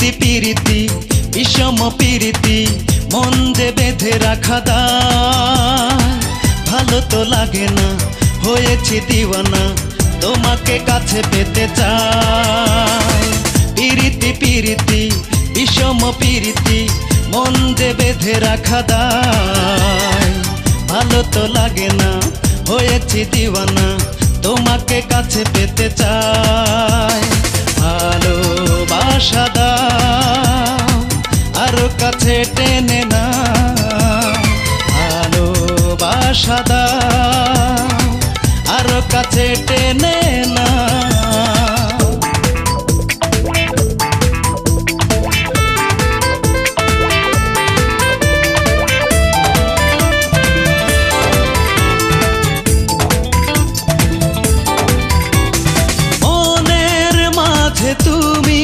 পিরিতি পিরিতি বিষম পিরিতি মন যে বেঁধে রাখা দায় ভালো তো লাগে না হয়েছি দিওয়ানা তোমাকে কাছে পেতে চাই পিরিতি পিরিতি বিষম পিরিতি মন যে বেঁধে রাখা দায় ভালো তো লাগে না হয়েছি দিওয়ানা তোমাকে কাছে পেতে চাই ভালোবাসা দাও আরো কাছে টেনে না ভালোবাসা দাও আরো কাছে টেনে না তুমি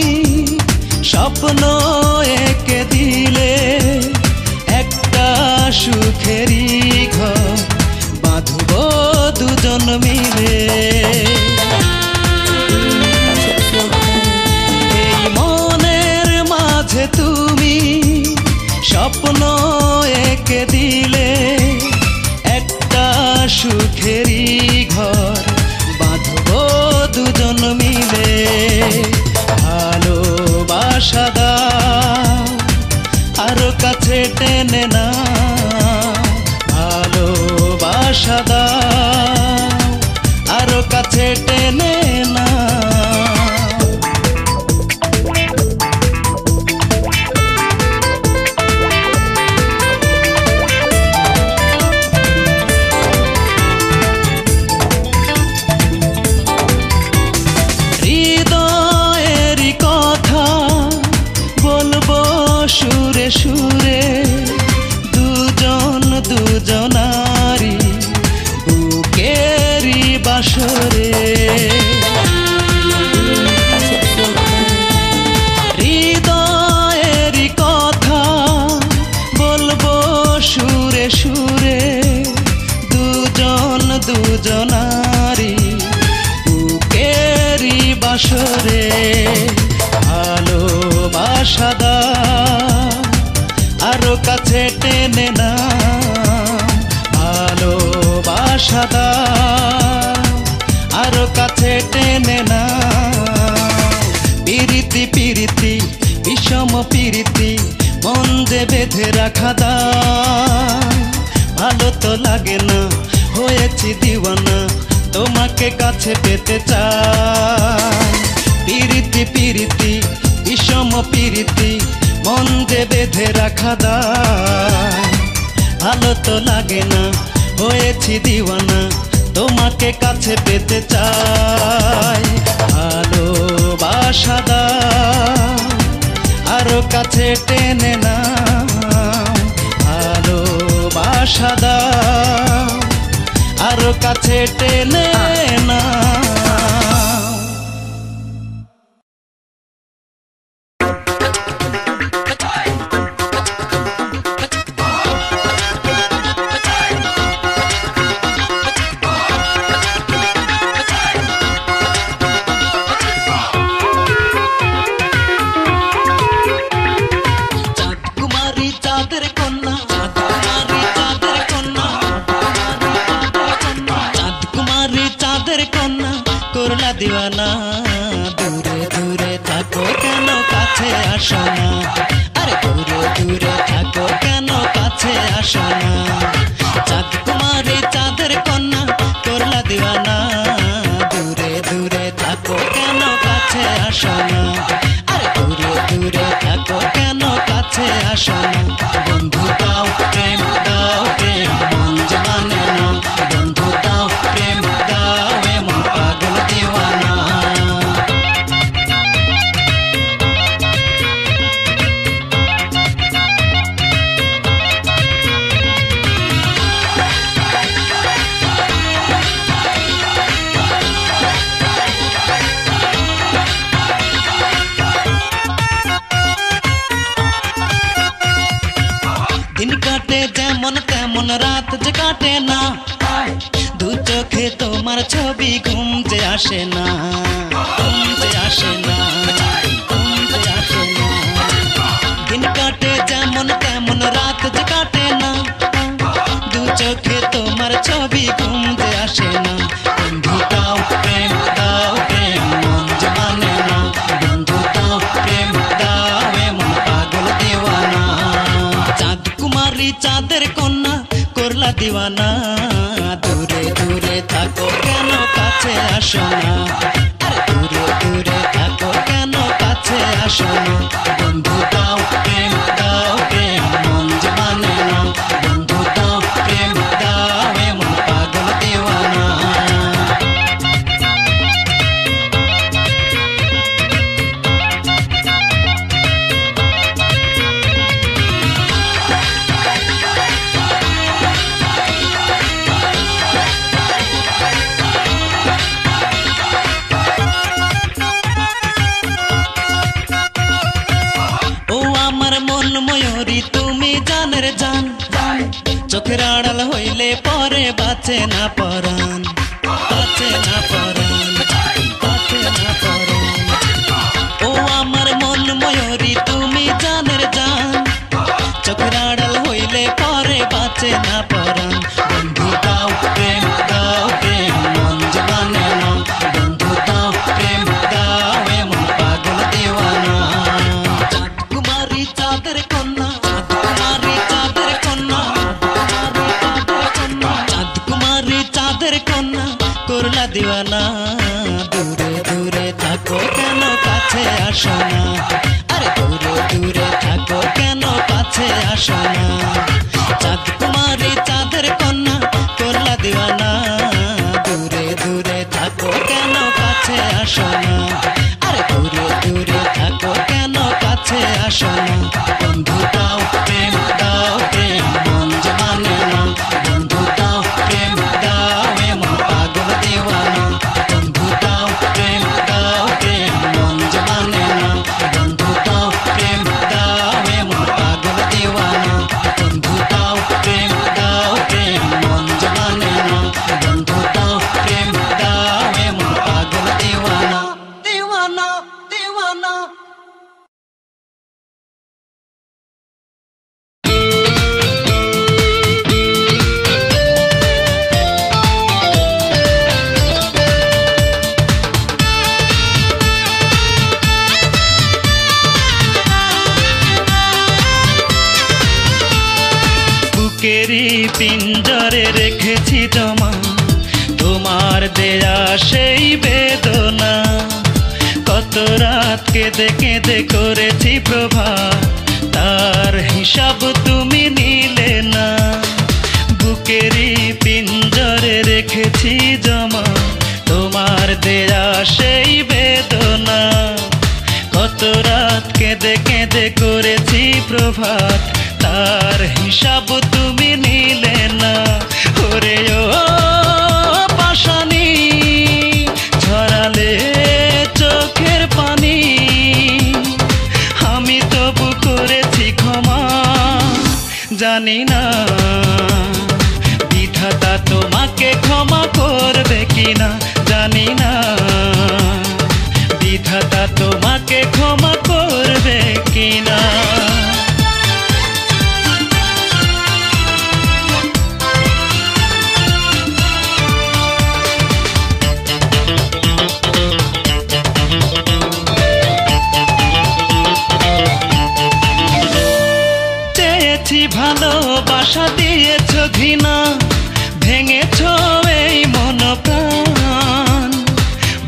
স্বপ্ন এঁকে দিলে একটা সুখেরই ঘর বাঁধব দুজন মিলে এই মনের মাঝে তুমি স্বপ্ন এঁকে দিলে একটা সুখেরই ঘর বাঁধব দুজন মিলে ভালোবাসা দাও আরো কাছে টেনে না ভালোবাসা দাও আরো কাছে টেনে না সুরে সুরে দুজন দুজনারি বুকেরি বাসরে হৃদয়েরই কথা বলবো সুরে সুরে দুজন দুজনারি বুকেরি বাসরে ভালোবাসা দাও আরো কাছে টেনে না ভালোবাসা দাও আরো কাছে টেনে না পিরিতি পিরিতি বিষম পিরিতি মন যে বেঁধে রাখা দায় ভালো তো লাগে না হয়েছি দিওয়ানা তোমাকে কাছে পেতে চাই পিরিতি পিরিতি বিষম পিরিতি মন যে বেঁধে রাখা দায় ভালো তো লাগে না হয়েছি দিওয়ানা তোমাকে কাছে পেতে চাই ভালোবাসা দাও আরো কাছে টেনে না ভালোবাসা দাও আরো কাছে টেনে না দিওয়ানা দূরে দূরে থাকো কেন কাছে আসো না আরে দূরে দূরে থাকো কেন কাছে আসো না চাঁদ কুমারী চাঁদের কন্যা করলা দিওয়ানা দূরে দূরে থাকো কেন কাছে আসো না আরে দূরে দূরে থাকো কেন কাছে আসো না বন্ধু দাও প্রেম মন জানে না বন্ধু দাও প্রেম দাও এমন পাগল দিওয়ানা दिन काटे जेमन तेमन रात जे काटे ना दू चोखे तोमार छवि घुम जे आसे ना घुम जे आसे ना घुम जे आसे ना রাজকুমারী চাঁদের কন্যা করলা দিওয়ানা দূরে দূরে থাকো কেন কাছে আসো না আরে দূরে দূরে থাকো কেন কাছে আসো না বন্ধু দাও প্রেম মন যে মানে না বন্ধু দাও প্রেম দাও এমন পাগল দিওয়ানা ময়ূরী তুমি জানের জান চোখের আড়াল হইলে পরে বাঁচে না পরাণ বাঁচে না পরাণ বাঁচে না পরাণ ও আমার মন ময়ূরী তুমি জানের জান চোখের আড়াল হইলে পরে বাঁচে না পরাণ বন্ধু দাও প্রেম মন যে মানে না বন্ধু দাও প্রেম দাও এমন পাগল দিওয়ানা কুমারী চাঁদের কন্যা চাঁদের কন্যা করলা দিওয়ানা দূরে দূরে থাকো কেন কাছে আসো না আরে দূরে দূরে থাকো কেন কাছে আসো না চাঁদ কুমারী চাঁদের কন্যা করলা দিওয়ানা দূরে দূরে থাকো কেন কাছে আসো না আরে দূরে দূরে থাকো কেন কাছে আসো না বন্ধু দাও প্রেম মন যে মানে না বন্ধু দাও প্রেম দাও এমন পাগল দিওয়ানা বন্ধু দাও প্রেম মন যে মানে না বন্ধু দাও প্রেম দাও এমন পাগল দিওয়ানা বন্ধু দাও প্রেম মন যে মানে না বন্ধু দাও প্রেম দাও এমন পাগল দিওয়ানা দিওয়ানা দিওয়ানা বুকেরই পিঞ্জরে রেখেছি জমা তোমার দেয়া সেই বেদনা কত রাত কেঁদে কেঁদে করেছি প্রভাত তার হিসাব তুমি নিলে না বুকেরই পিঞ্জরে রেখেছি জমা তোমার দেয়া সেই বেদনা কত রাত কেঁদে কেঁদে করেছি প্রভাত তার হিসাব তুমি নিলে না ওরে ও পাশানি ঝরালে চোখের পানি আমি তবু করেছি ক্ষমা জানি না বিধাতা তোমাকে ক্ষমা করবে কিনা জানি না বিধাতা তোমাকে ক্ষমা করবে কিনা ভালোবাসা দিয়েছ ঘৃণা ভেঙেছ এই মন প্রাণ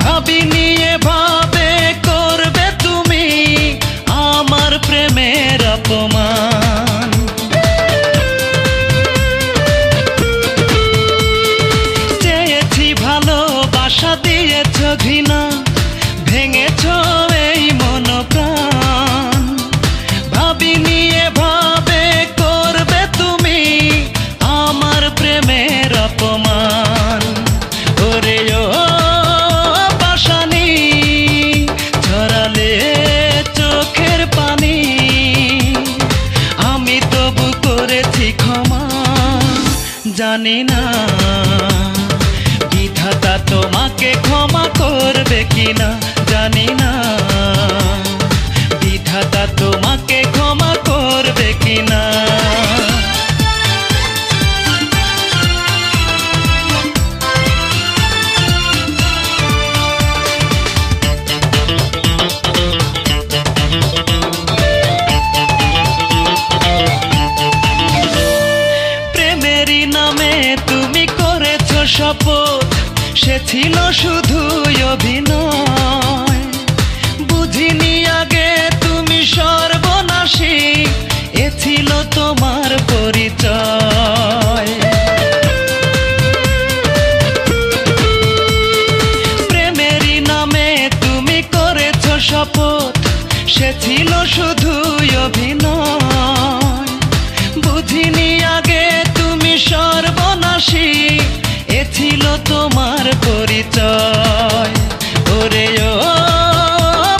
ভাবিনি এভাবে করবে তুমি আমার প্রেমের অপমান চেয়েছি ভালোবাসা দিয়েছ ঘৃণা ভেঙেছ এই মন প্রাণ ভাবিনি এভাবে করবে তুমি আমার প্রেমের অপমান ওরে ও পাশানি ঝরালে চোখের পানি আমি তবু করেছি ক্ষমা জানি না বিধাতা তোমাকে ক্ষমা করবে কিনা জানি না বিধাতা তোমাকে ক্ষমা করবে কিনা ছিল শুধুই অভিনয়, বুঝিনি আগে তুমি সর্বনাশী, এ ছিল তোমার পরিচয়। প্রেমেরই নামে তুমি করেছ শপথ, সে ছিল শুধুই অভিনয়, বুঝিনি আগে তুমি সর্বনাশী, এ ছিল তোমার পরিচয়। ওরে ও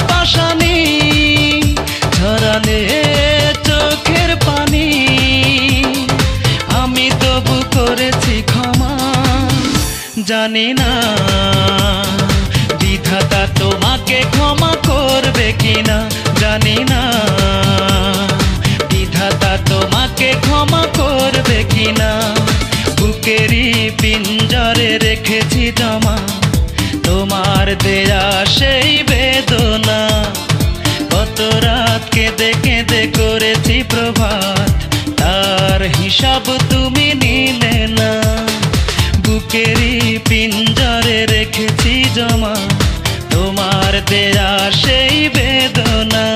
পাশানি, ঝরালে চোখের পানি, আমি তবু করেছি ক্ষমা, জানি না বিধাতা তোমাকে ক্ষমা করবে কিনা, জানি না বিধাতা তোমাকে ক্ষমা করবে কিনা। বুকেরই পিঞ্জরে রেখেছি জমা তোমার দেয়া সেই বেদনা, কত রাত কেঁদে কেঁদে করেছি প্রভাত, তার হিসাব তুমি নিলে না। বুকেরই পিঞ্জরে রেখেছি জমা তোমার দেয়া সেই বেদনা,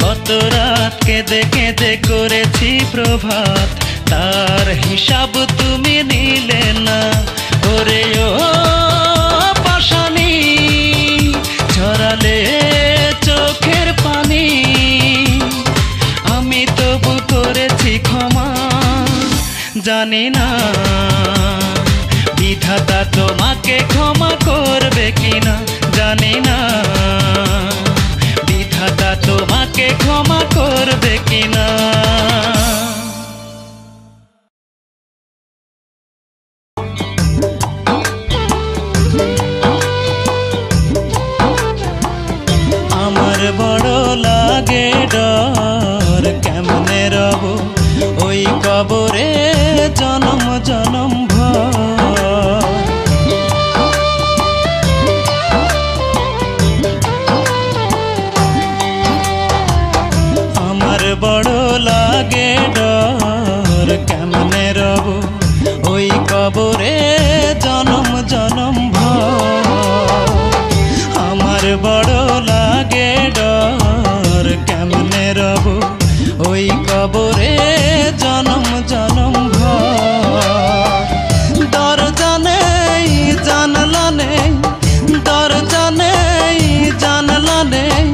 কত রাত কেঁদে কেঁদে করেছি প্রভাত, তার হিসাব তুমি নিলে না। ওরে ও পাশানি, ঝরালে চোখের পানি, আমি তবু করেছি ক্ষমা, জানি না বিধাতা তোমাকে ক্ষমা করবে কিনা, জানি না বিধাতা তোমাকে ক্ষমা করবে কিনা। আমার বড় লাগে ডর, কেমনে রব ওই কবরে জনম জনম ভর। আমার বড় লাগে ডর, কেমনে রব ওই কবরে জনম জনম ভর। আমার বড় লাগে ডর, কেমনে রব ওই কবরে জনম জনম ভর। দরজা নেই জানলা নেই, দরজা নেই জানলা নেই,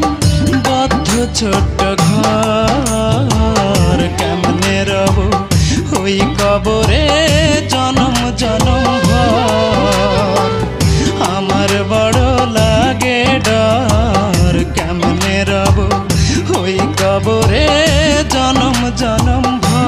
বদ্ধ ছোট্ট ঘর, কেমনে রব ওই কবরে জনম জনম ভর। আমার বড় লাগে ডর, কেমনে রব ওই কবরে জনম জনম ভর।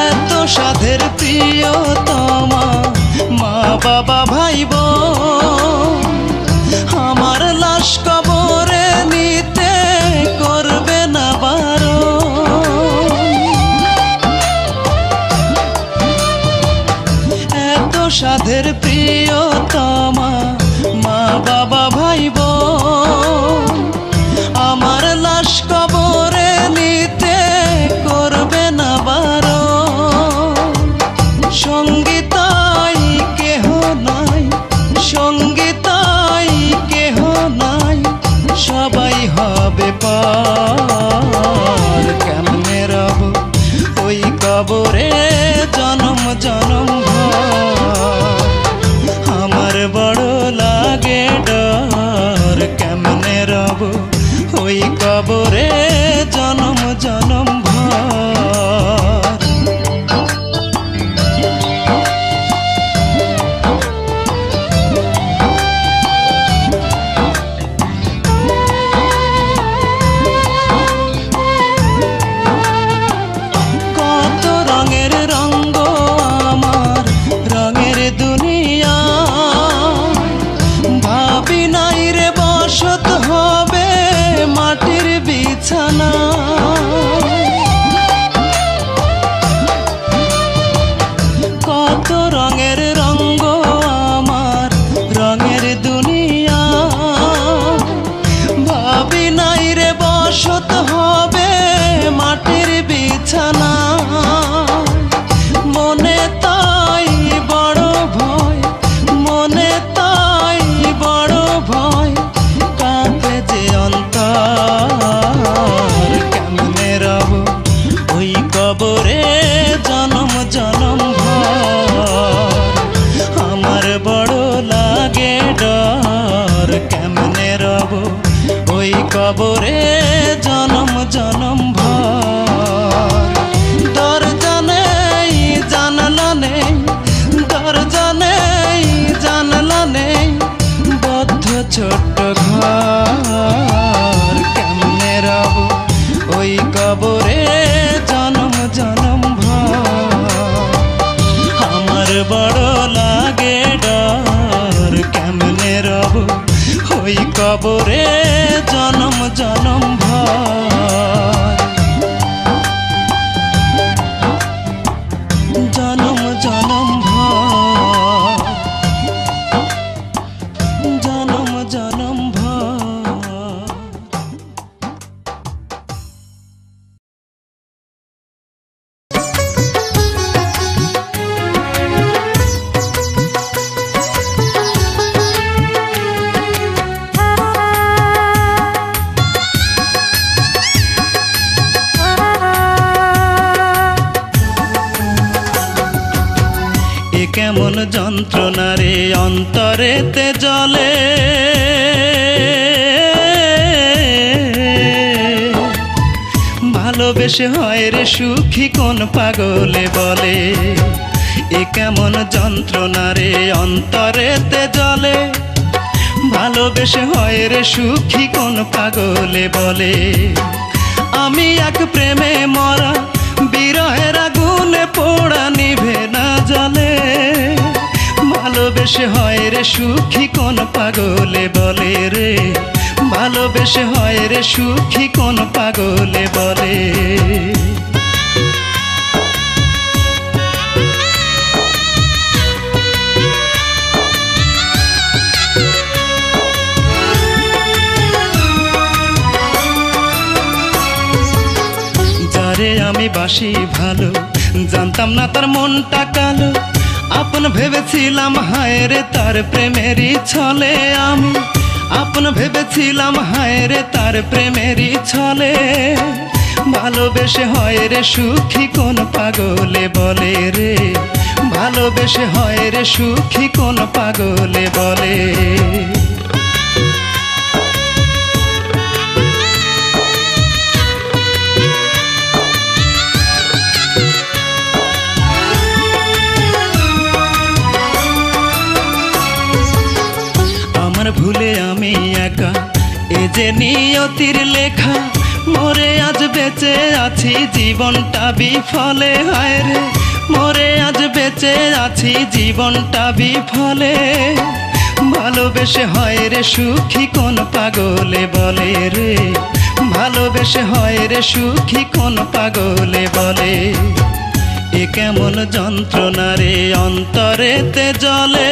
এত সাধের প্রিয়তমা মা বাবা ভাই বোন, আমার লাশ কবরে নিতে করবে না বারণ। এত সাধের প্রিয়তমা মা বাবা ভাই বোন, আমার লাশ কবরে নিতে করবে না বারণ। সঙ্গীতাই কেহ নাই, সঙ্গীতাই কেহ নাই, সবাই হবে পার, কেমনে রব ওই কবরে জনম জনম ভর। আমার বড় লাগে ডর, কেমনে রব ওই কবরে জনম জনম ভর। কত রঙের রঙ্গ আমার, রঙের দুনিয়া, ভাবি নাই রে বসত হবে মাটির বিছানা। কত রঙের রঙ্গ আমার, কবরে জনম জনম ভর। দরজা নেই জানালা নেই, দরজা নেই জানালা নেই, বদ্ধ ছোট্ট ঘর। কেমনে রব ওই কবরে জনম জনম ভর। আমার বড় লাগে ডর, কেমনে রব ওই কবরে জনম জনম ভর। জনম জনম ভর, জনম জনম ভর। কেমন যন্ত্রণা রে অন্তরেতে জ্বলে, ভালোবেসে হয় রে সুখী কোন পাগলে বলে। এ কেমন যন্ত্রণা রে অন্তরেতে জ্বলে, ভালোবেসে হয় রে সুখী কোন পাগলে বলে। আমি এক প্রেমে মরা, বিরহের আগুনে পোড়া নিভে না জ্বলে, ভালোবেসে হয় রে সুখী কোন পাগলে বলে রে, ভালোবেসে হয় রে সুখী কোন পাগলে বলে। যারে আমি বাসি ভালো, জানতাম না তার মনটা কালো, আপন ভেবেছিলাম হায় রে তার প্রেমেরই ছলে। আমি আপন ভেবেছিলাম হায় রে তার প্রেমেরই ছলে, ভালোবেসে হয় রে সুখী কোন পাগলে বলে রে, ভালোবেসে হয় রে সুখী কোন পাগলে বলে। ভুলে আমি একা, এ যে নিয়তির লেখা, মরে আজ বেঁচে আছি জীবনটা বিফলে। হায় রে মরে আজ বেঁচে আছি জীবনটা বিফলে, ভালোবেসে হয় রে সুখী কোন পাগলে বলে রে, ভালোবেসে হয় রে সুখী কোন পাগলে বলে। এ কেমন যন্ত্রণা রে অন্তরেতে জ্বলে,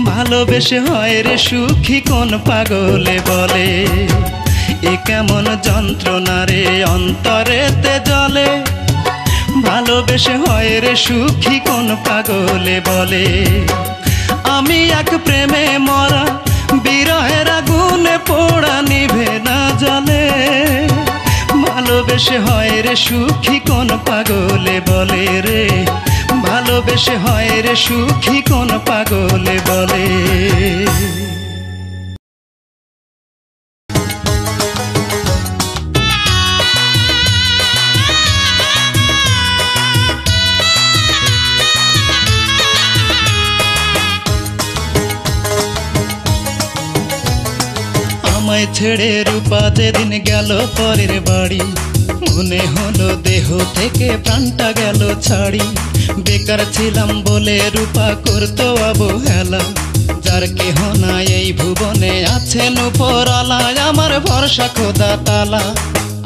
ভালোবেসে হয় রে সুখী কোন পাগলে বলে। এ কেমন যন্ত্রণা রে অন্তরেতে জ্বলে, ভালোবেসে হয় রে সুখী কোন পাগলে বলে। আমি এক প্রেমে মরা, বিরহের আগুনে পোড়া নিভে না জ্বলে, ভালোবেসে হয় রে সুখী কোন পাগলে বলে রে, ভালোবেসে হয় রে সুখী কোন পাগলে বলে। আমায় ছেড়ে রূপা যেদিন গেল পরের বাড়ি, মনে হলো দেহ থেকে প্রাণটা গেল ছাড়ি। বেকার ছিলাম বলে রূপা করতো অবহেলা, যার কেহ নাই এই ভুবনে আছেন উপরওয়ালা, আমার ভরসা খোদা তালা।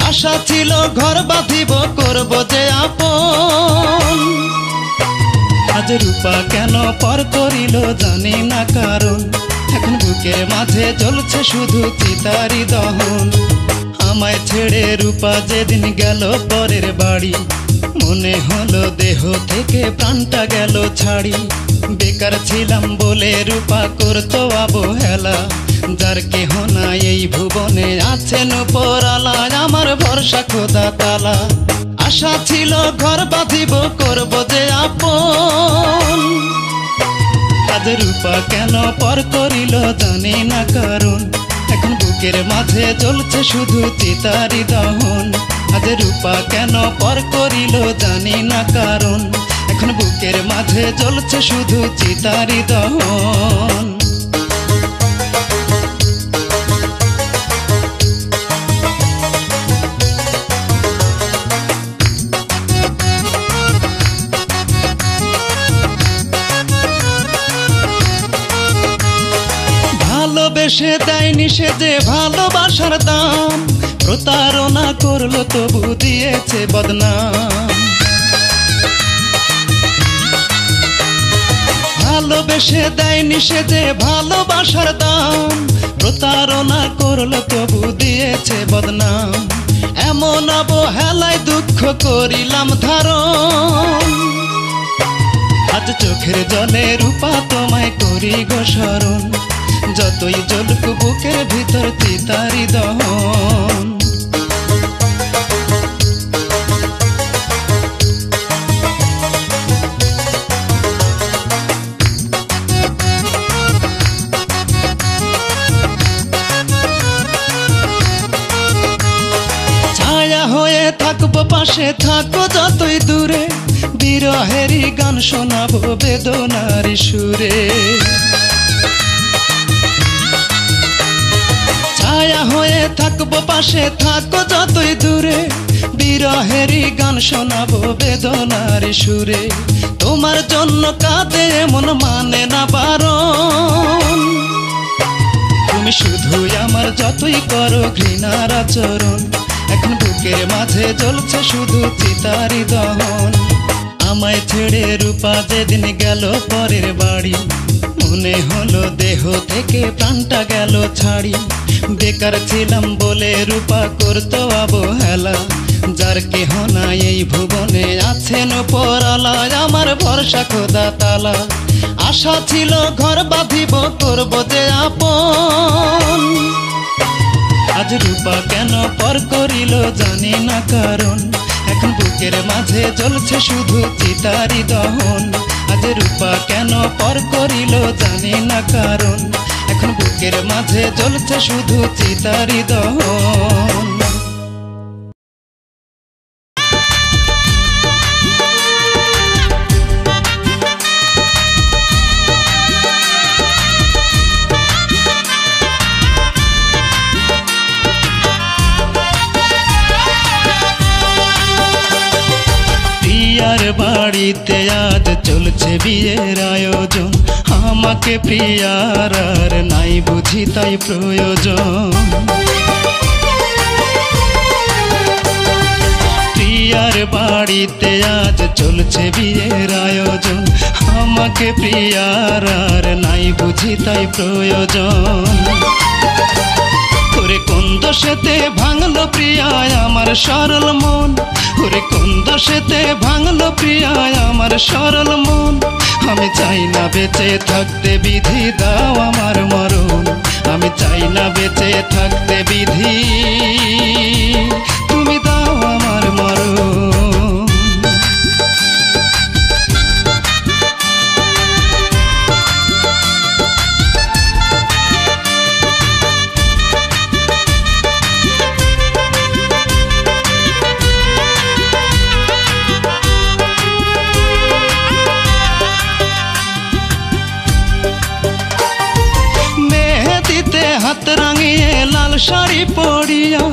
আশা ছিল ঘর বাঁধিব করব যে আপন, আজ রূপা কেন পর করিল জানি না কারণ। এখন বুকের মাঝে জ্বলছে শুধু চিতারি দহন। আমায় ছেড়ে রূপা যেদিন গেল পরের বাড়ি, মনে হলো দেহ থেকে প্রাণটা গেল ছাড়ি। বেকার ছিলাম বলে রূপা করতো অবহেলা, যার কেহ নাই এই ভুবনে আছেন উপরওয়ালা, আমার ভরসা খোদা তালা। আশা ছিল ঘর বাঁধিব করব যে আপন, আজ রূপা কেন পর করিল জানি না কারণ, এখন বুকের মাঝে জ্বলছে শুধু চিতারি দহন। আজ রূপা কেন পর করিল জানি না কারণ, এখন বুকের মাঝে জ্বলছে শুধু চিতারি দহন। ভালোবেসে দেয়নি সে যে ভালোবাসার দাম, প্রতারণা করলো তবু দিয়েছে বদনাম। ভালোবেসে দেয়নি সে যে ভালোবাসার দাম, প্রতারণা করলো তবু দিয়েছে বদনাম। এমন অবহেলায় দুঃখ করিলাম ধারণ, আজ চোখের জলে রূপা তোমায় করি গো স্মরণ। যতই জ্বলুক বুকের ভিতর চিতারি দহন। ছায়া হয়ে থাকবো পাশে, থাকো যতই দূরে, বিরহেরই গান শোনাবো বেদনার সুরে। ছায়া হয়ে থাকবো পাশে, থাকো যতই দূরে, বিরহেরই গান শোনাবো বেদনার সুরে। তোমার জন্য কাঁদে মন মানে না বারণ, তুমি শুধুই আমার যতই করো ঘৃণার আচরণ। এখন বুকের মাঝে জ্বলছে শুধু চিতারি দহন। আমায় ছেড়ে রূপা যেদিন গেল পরের বাড়ি, মনে হলো দেহ থেকে প্রাণটা গেল ছাড়ি। বেকার ছিলাম বলে রূপা করতো অবহেলা, যার কেহ নাই এই ভুবনে আছেন পরালায় আমার ভরসা খোদা তালা। আশা ছিল ঘর বাঁধিব করব যে আপন, আজ রূপা কেন পর করিল জানি না কারণ, এখন বুকের মাঝে জ্বলছে শুধু চিতারি দহন। আজ রূপা কেন পর করিল জানি না কারণ, এখন বুকের মাঝে জ্বলছে শুধু চিতারি দহন। প্রিয়ার বাড়িতে আজ চলছে বিয়ের আয়োজন, আমাকে প্রিয়ার আর নাই বুঝি তাই প্রয়োজন। প্রিয়ার বাড়িতে আজ চলছে বিয়ের আয়োজন, আমাকে প্রিয়ার আর নাই বুঝি তাই প্রয়োজন। ওরে কোন দোষেতে ভাঙলো প্রিয়ায় আমার সরল মন, ওরে কোন দোষেতে ভাঙলো প্রিয়ায় আমার সরল মন। আমি চাই না বেঁচে থাকতে বিধি দাও আমার মরণ, আমি চাই না বেঁচে থাকতে বিধি তুমি দাও আমার মরণ। হাত রাঙিয়ে লাল শাড়ি পরিয়া,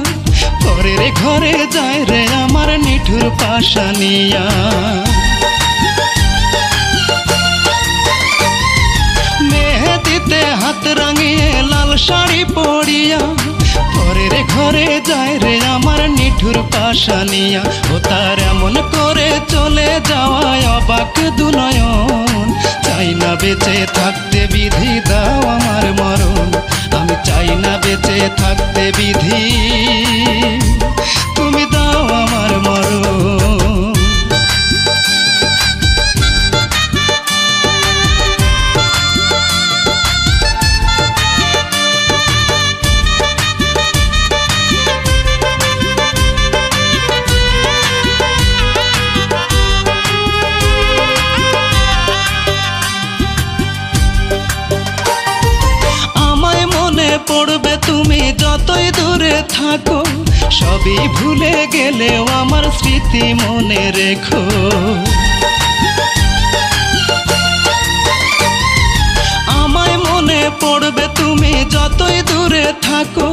পরের ঘরে যায় রে আমার নিঠুর পাশানিয়া। মেহেদিতে হাত রাঙিয়ে লাল শাড়ি পরিয়া, পরের ঘরে যায় রে আমার নিঠুর পাশানিয়া। ও তার এমন করে চলে যাওয়ায় অবাক দুনয়ন, চাই না বেঁচে থাকতে বিধি দাও আমার মরণ, আমি চাই না বেঁচে থাকতে বিধি তুমি দাও আমার মরণ। পড়বে তুমি যতই দূরে থাকো, সবই ভুলে গেলেও আমার স্মৃতি মনে রেখো। আমায় মনে পড়বে তুমি যতই দূরে থাকো,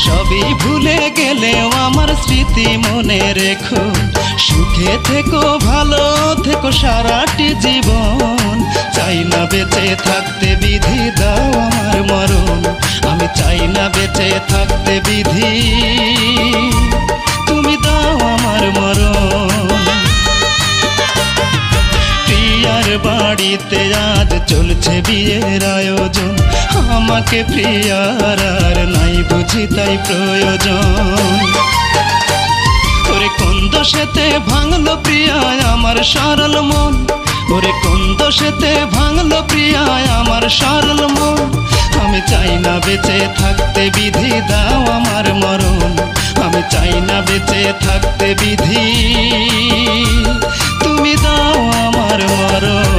সবই ভুলে গেলেও আমার স্মৃতি মনে রেখো। সুখে থেকো, ভালো থেকো সারাটি জীবন, চাই না বেঁচে থাকতে বিধি দাও আমার মরণ। আমি চাই না বেঁচে থাকতে বিধি, তুমি দাও আমার মরণ। প্রিয়ার বাড়িতে আজ চলছে বিয়ের আয়োজন, আমাকে প্রিয়ার আর নাই বুঝি তাই প্রয়োজন। ওরে কোন দোষেতে ভাঙলো প্রিয়ায় আমার সরল মন, ওরে কোন দোষেতে ভাঙলো প্রিয়ায় আমার সরল মন। আমি চাই না বেঁচে থাকতে বিধি দাও আমার মরণ। আমি চাই না বেঁচে থাকতে বিধি, তুমি দাও আমার মরণ।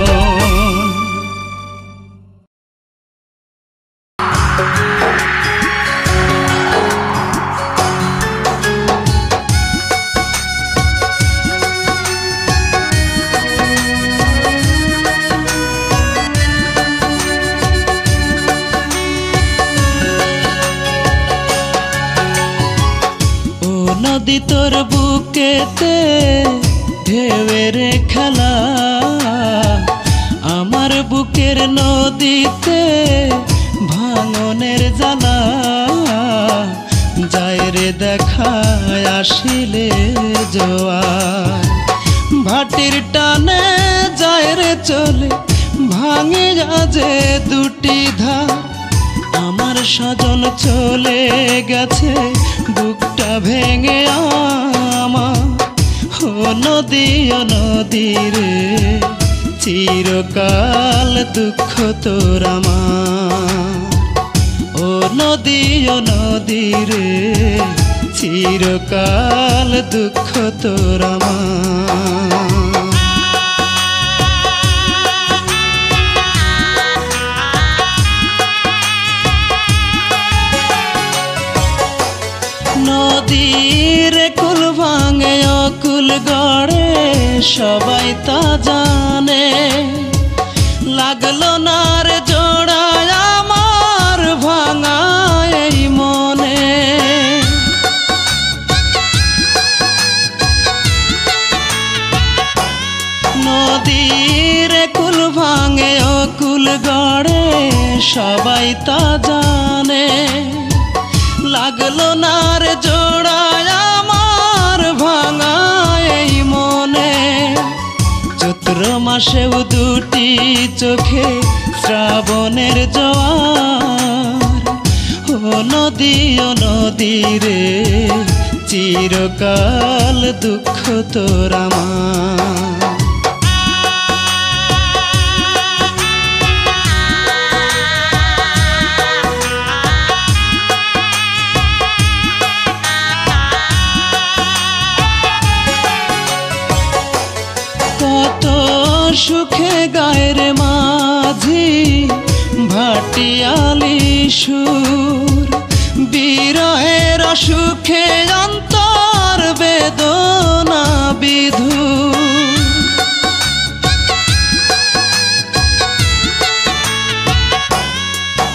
নদী তোর বুকেতে ঢেউয়ের খেলা, আমার বুকের নদীতে ভাঙনের জ্বালা। যায় রে দেখায় আসিলে জোয়ার, ভাটির টানে যায় রে চলে ভাঙে যে দুটি ধার। আমার স্বজন চলে গেছে বুকটা ভেঙে আমার। ও নদী ও নদী রে চিরকাল দুঃখ তোর আমার। ও নদী ও নদী রে চিরকাল দুঃখ তোর আমার। নদীর কুল ভাঙে অকুল গড়ে, সবাই তা জানে। লাগলো না রে জোড়ায় আমার ভাঙা এই মনে। নদীর কুল ভাঙে অকুল গড়ে, সবাই তা জানে। লাগলো না রে জোড়ায় আমার ভাঙা এই মনে। চৈত্র মাসেও দুটি চোখে শ্রাবণের জোয়ার। ও নদী ও নদী রে চিরকাল দুঃখ তোর আমার। কত সুখে গায়ের মাঝি ভাটিয়ালি সুর, বিরহের সুখে অন্তর বেদনা বিধুর।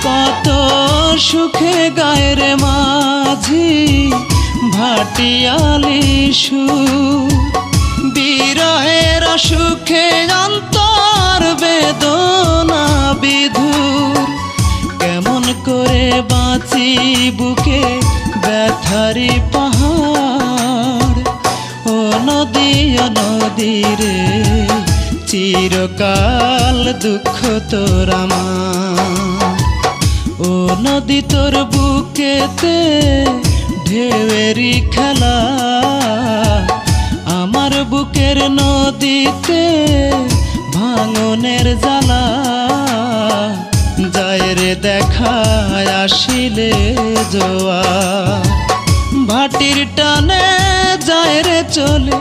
কত সুখে গায়ের মাঝি ভাটিয়ালি সুর, বিরহের সুখে অন্তর বেদনা বিধুর। কেমন করে বাঁচি বুকে ব্যথারি পাহাড়। ও নদী ও নদী রে চিরকাল দুঃখ তোর আমার। ও নদী তোর বুকেতে ঢেউয়েরই খেলা, আমার বুকের নদীতে ভাঙনের জ্বালা। যায় রে দেখায় আসিলে জোয়ার, ভাটির টানে যায় রে চলে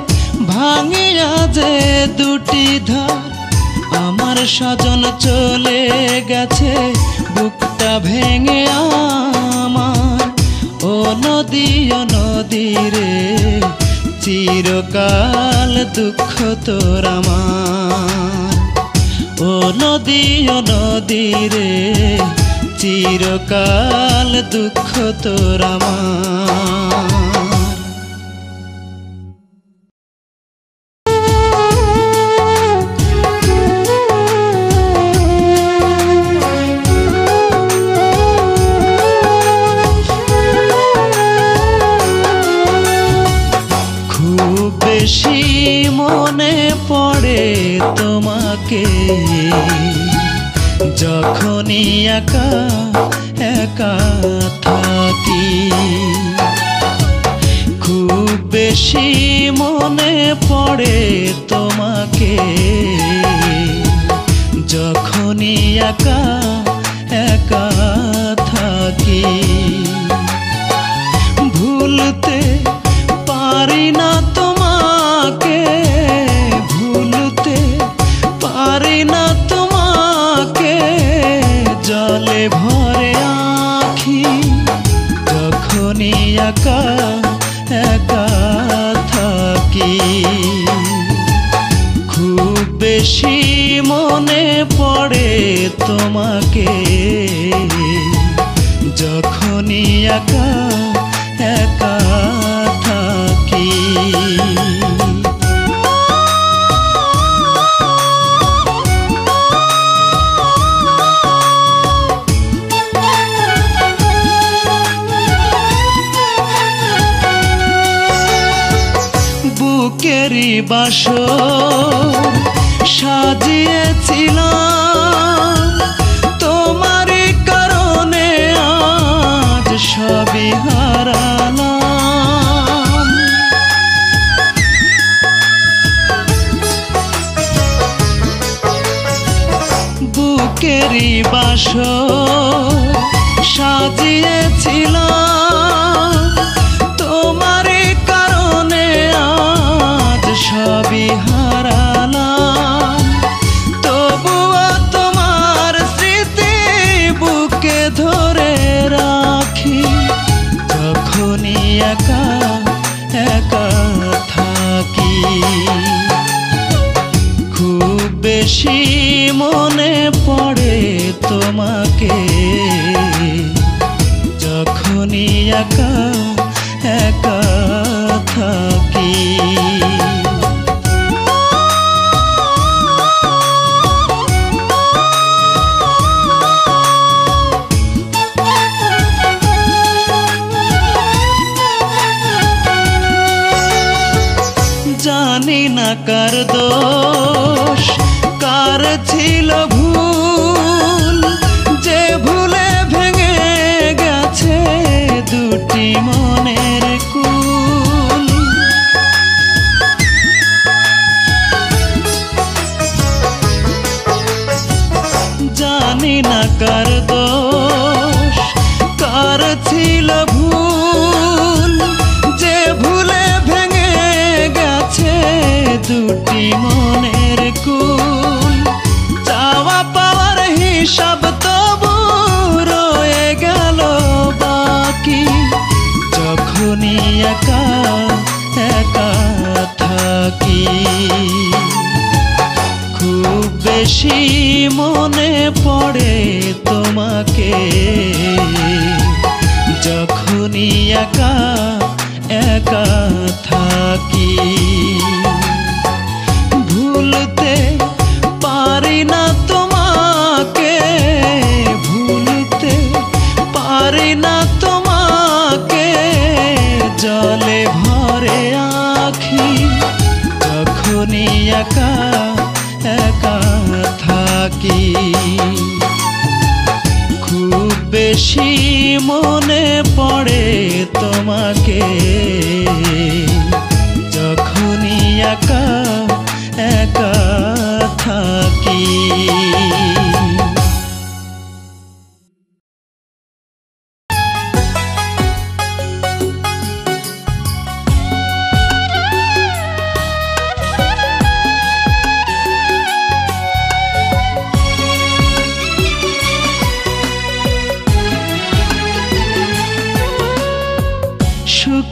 ভাঙিয়া যে দুটি ধার। আমার স্বজন চলে গেছে বুকটা ভেঙে আমার ও নদী রে চিরকাল দুঃখ তোর আমার ও নদী রে চিরকাল দুঃখ তোর আমার বেশি মনে পড়ে তোমাকে যখনই একা একা থাকি খুব বেশি মনে পড়ে তোমাকে যখনই একা একা থাকি ভুলতে পারি না তোমাকে ভুলতে পারি না তোমাকে জলে ভরে আঁখি যখনই একা একা থাকি খুব বেশি মনে পড়ে তোমাকে যখনই একা একা থাকি বুকেরই বাসর সাজিয়েছিলাম তোমারই কারণে আজ সবই হারালাম বুকেরই বাসর সাজিয়েছিলাম তোমারই কারণে আজ সবই হারালাম তবুও তোমার স্মৃতি বুকে ধরে রাখি যখনই একা একা থাকি খুব বেশি মনে পড়ে তোমাকে যখনই একা একা থাকি জানি না কার দোষ কার ছিল ভুল যে ভুলে ভেঙে গেছে দুটি মনের কুল জানি না কার দোষ কার ছিল ভুল যে ভুলে ভেঙে গেছে দুটি মনের কুল চাওয়া পাওয়ার হিসাব তবু রয়ে গেল বাকি যখনই একা একা থাকি খুব বেশি মনে পড়ে তোমাকে যখনই একা একা থাকি ভুলতে পারি না তোমাকে ভুলতে পারি না তোমাকে জলে ভরে আঁখি যখনই একা একা থাকি খুব বেশি মনে পড়ে তোমাকে যখনই একা একা থাকি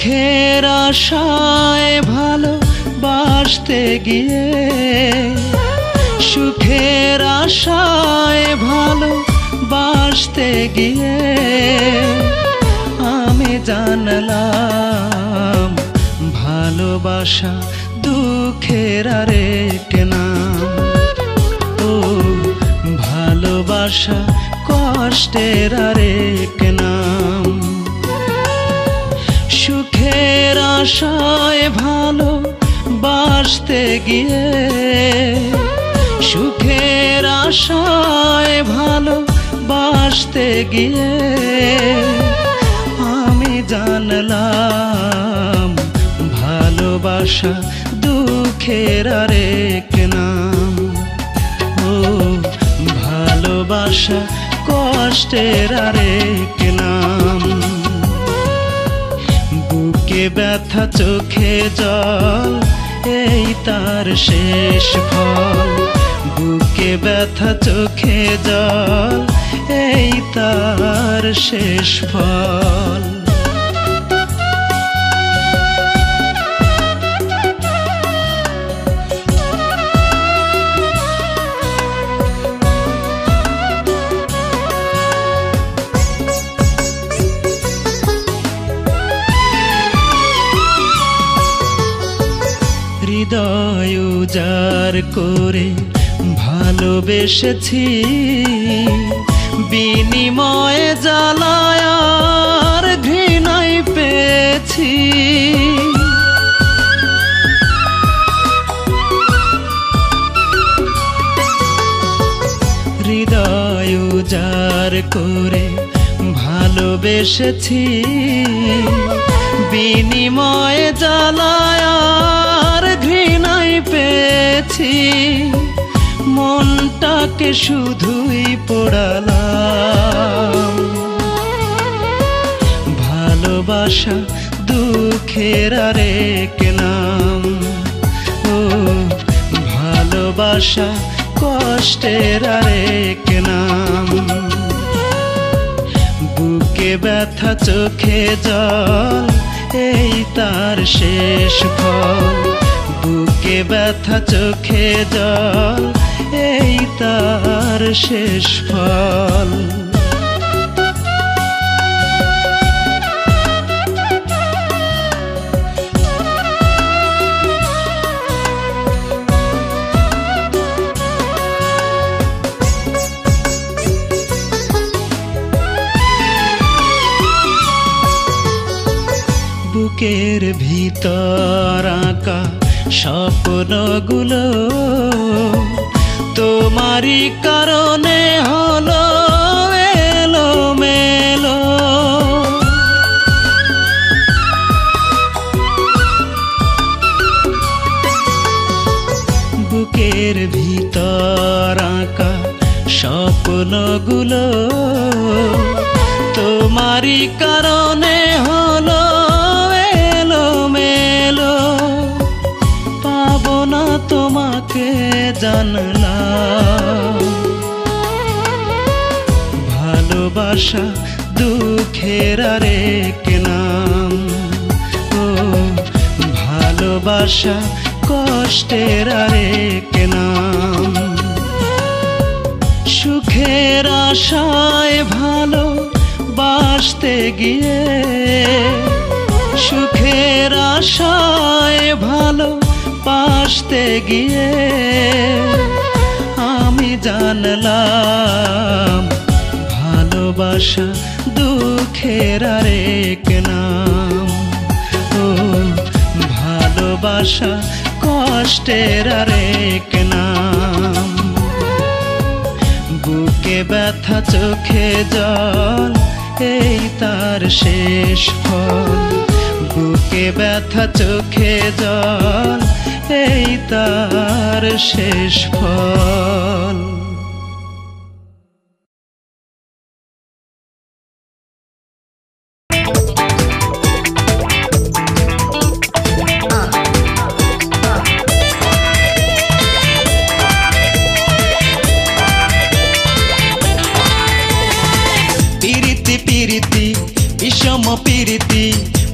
সুখের আশায় ভালোবাসতে গিয়ে, সুখের আশায় ভালোবাসতে গিয়ে আমি জানলাম ভালোবাসা দুঃখের আরেক নাম। ও ভালোবাসা কষ্টের আরেক নাম। সুখের আশায় ভালোবাসতে গিয়ে, সুখের আশায় ভালোবাসতে গিয়ে আমি জানলাম ভালোবাসা দুঃখের আরেক নাম। ও ভালোবাসা কষ্টের আরেক নাম। বুকে ব্যথা চোখে জল এই তার শেষ ফল। বুকে ব্যথা চোখে জল এই তার শেষ ফল। হৃদয় উজাড় করে ভালোবেসেছি, বিনিময়ে জ্বালায় আর ঘৃণায় পেয়েছি। হৃদয় উজাড় করে ভালোবেসেছি, বিনিময়ে জ্বালায় আর ঘৃণায় পেয়েছি। মনটাকে শুধুই পোড়ালাম ভালোবাসা দুঃখের আরেক নাম। ও ভালোবাসা কষ্টের আরেক নাম। বুকে ব্যথা চোখে জল এই তার শেষ ফল। বুকে ব্যথা চোখে জল এই তার শেষ ফল। বুকের ভিতর আঁকা স্বপ্নগুলো তোমারই কারণে হলো এলোমেলো। বুকের ভিতর আঁকা স্বপ্নগুলো তোমারই কারণে হলো এলোমেলো। পাবো না তোমাকে জানলাম ভালোবাসা দুঃখের আরেক নাম। ও ভালোবাসা কষ্টের আরেক নাম। সুখের আশায় ভালোবাসতে গিয়ে, সুখের আশায় ভালোবাসতে গিয়ে আমি জানলাম ভালোবাসা দুঃখের আরেক নাম। ও ভালোবাসা কষ্টের আরেক নাম। বুকে ব্যথা চোখে জল এই তার শেষ ফল। বুকে ব্যথা চোখে জল এই তার শেষ ফল।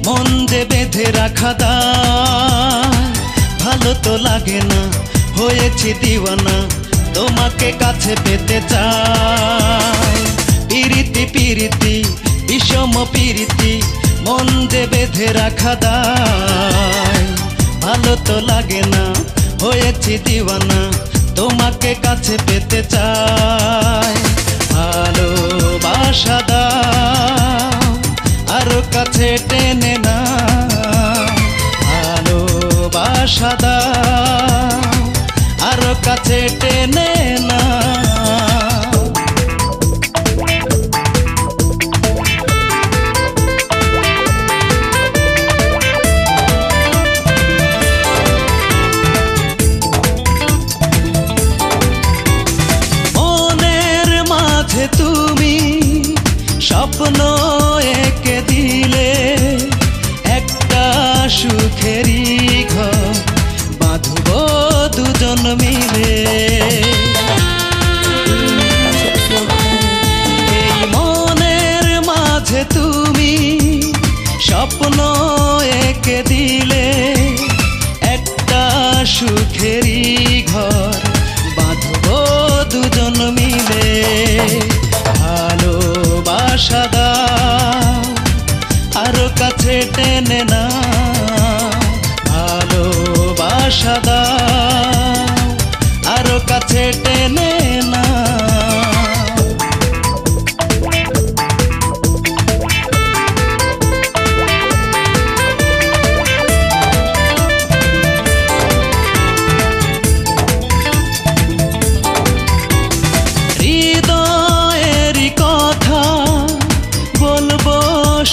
মন যে বেঁধে রাখা দায়, ভালো তো লাগে না, হয়েছি দিওয়ানা, তোমাকে কাছে পেতে চাই। পিরিতি পিরিতি বিষম পিরিতি, মন যে বেঁধে রাখা দায়, ভালো তো লাগে না, হয়েছি দিওয়ানা, তোমাকে কাছে পেতে চাই। ভালোবাসা দাও, আরো কাছে টেনে না, ভালোবাসা দাও, আরো কাছে টেনে না। তুমি স্বপ্ন এঁকে দিলে, একটা সুখেরই ঘর বাঁধব দুজন মিলে। এই মনের মাঝে তুমি স্বপ্ন এঁকে দিলে, একটা সুখেরই ঘর বাঁধব দুজন মিলে। ভালোবাসা দাও, আরো কাছে টেনে না, ভালোবাসা দাও, আরো কাছে টেনে না।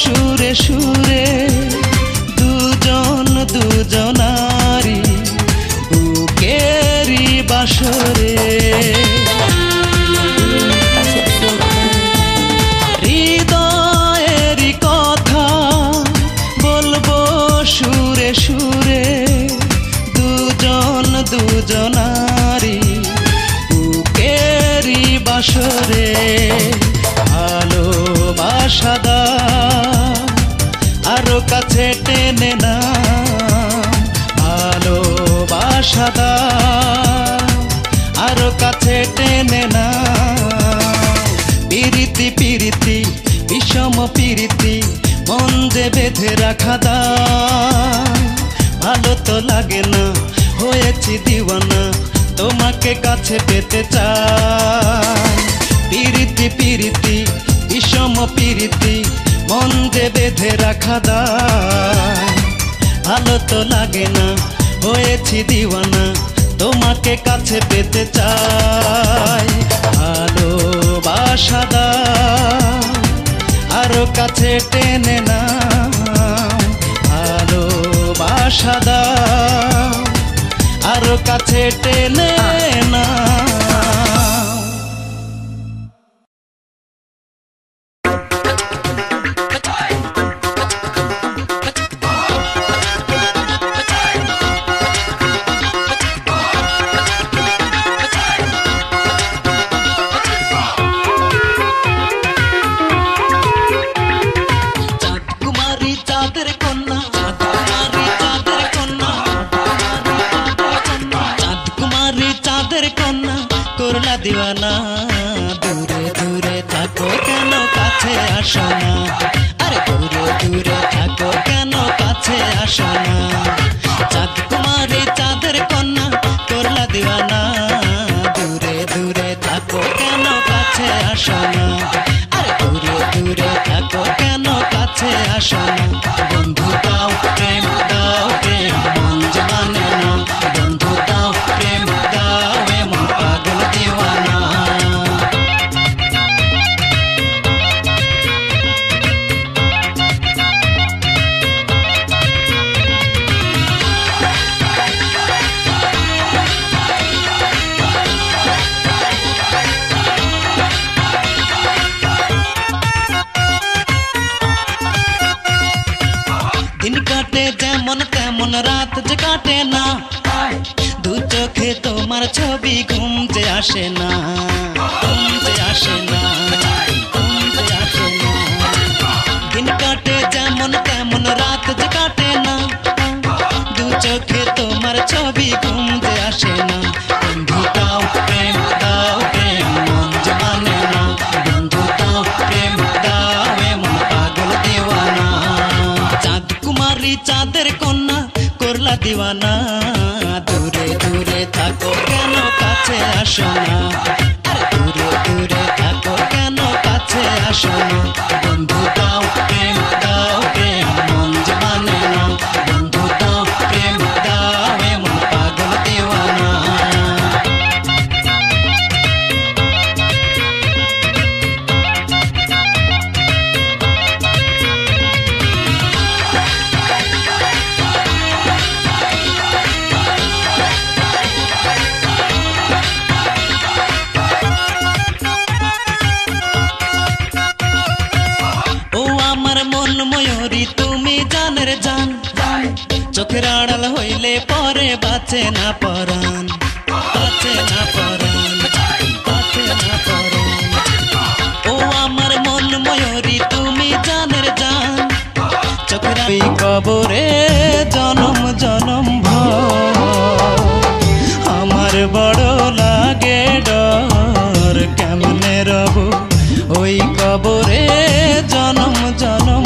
সুরে সুরে দুজন দুজনারি বুকেরি বাসরে, হৃদয়েরই কথা বলবো সুরে সুরে দুজন দুজনারি বুকেরি বাসরে। ভালোবাসা দাও, আরো কাছে টেনে না, ভালোবাসা দাও, আরো কাছে টেনে না। পিরিতি পিরিতি বিষম পিরিতি, মন যে বেঁধে রাখা দায়, ভালো তো লাগে না, হয়েছি দিওয়ানা, তোমাকে কাছে পেতে চাই। পিরিতি পিরিতি বিষম পিরিতি, মন যে বেঁধে রাখা দায়, ভালো তো লাগে না, হয়েছি দিওয়ানা, তোমাকে কাছে পেতে চাই। ভালোবাসা দাও, আরো কাছে টেনে না, ভালোবাসা দাও, আরো কাছে টেনে না। দিওয়ানা, দূরে দূরে থাকো কেন কাছে আসো না, আরে দূরে দূরে থাকো কেন কাছে আসো না। চাঁদ কুমারী চাঁদের কন্যা করলা দিওয়ানা, দূরে দূরে থাকো কেন কাছে আসো না, আরে দূরে দূরে থাকো কেন কাছে আসো না। বন্ধু দাও প্রেম দাও, প্রেম মন যে মানে না, বন্ধু দাও প্রেম দাও, এমন পাগল দিওয়ানা। दिन काटे जेमन तेमन रात जे काटे ना, दू चोखे तोमार छवि घुम जे आसे ना, घुम जे आसे ना, घुम जे आसे ना। दिन काटे जेमन तेमन रात চাঁদের কন্যা করলা দিওয়ানা দূরে দূরে থাকো কেন কাছে আসো না আরে দূরে দূরে থাকো কেন কাছে আসো না বন্ধু দাও প্রেম মন যে মানে না বন্ধু দাও প্রেম দাও এমন পাগল দিওয়ানা ময়ূরী তুমি জানের জান চোখের আড়াল হইলে পরে বাঁচে না পরাণ বাঁচে না পরাণ বাঁচে না পরাণ ও আমার মন ময়ূরী তুমি জানের জান চোখের ওই কবরে জনম জনম ভর আমার বড় লাগে ডর কেমনে রব ওই কবরে জনম জনম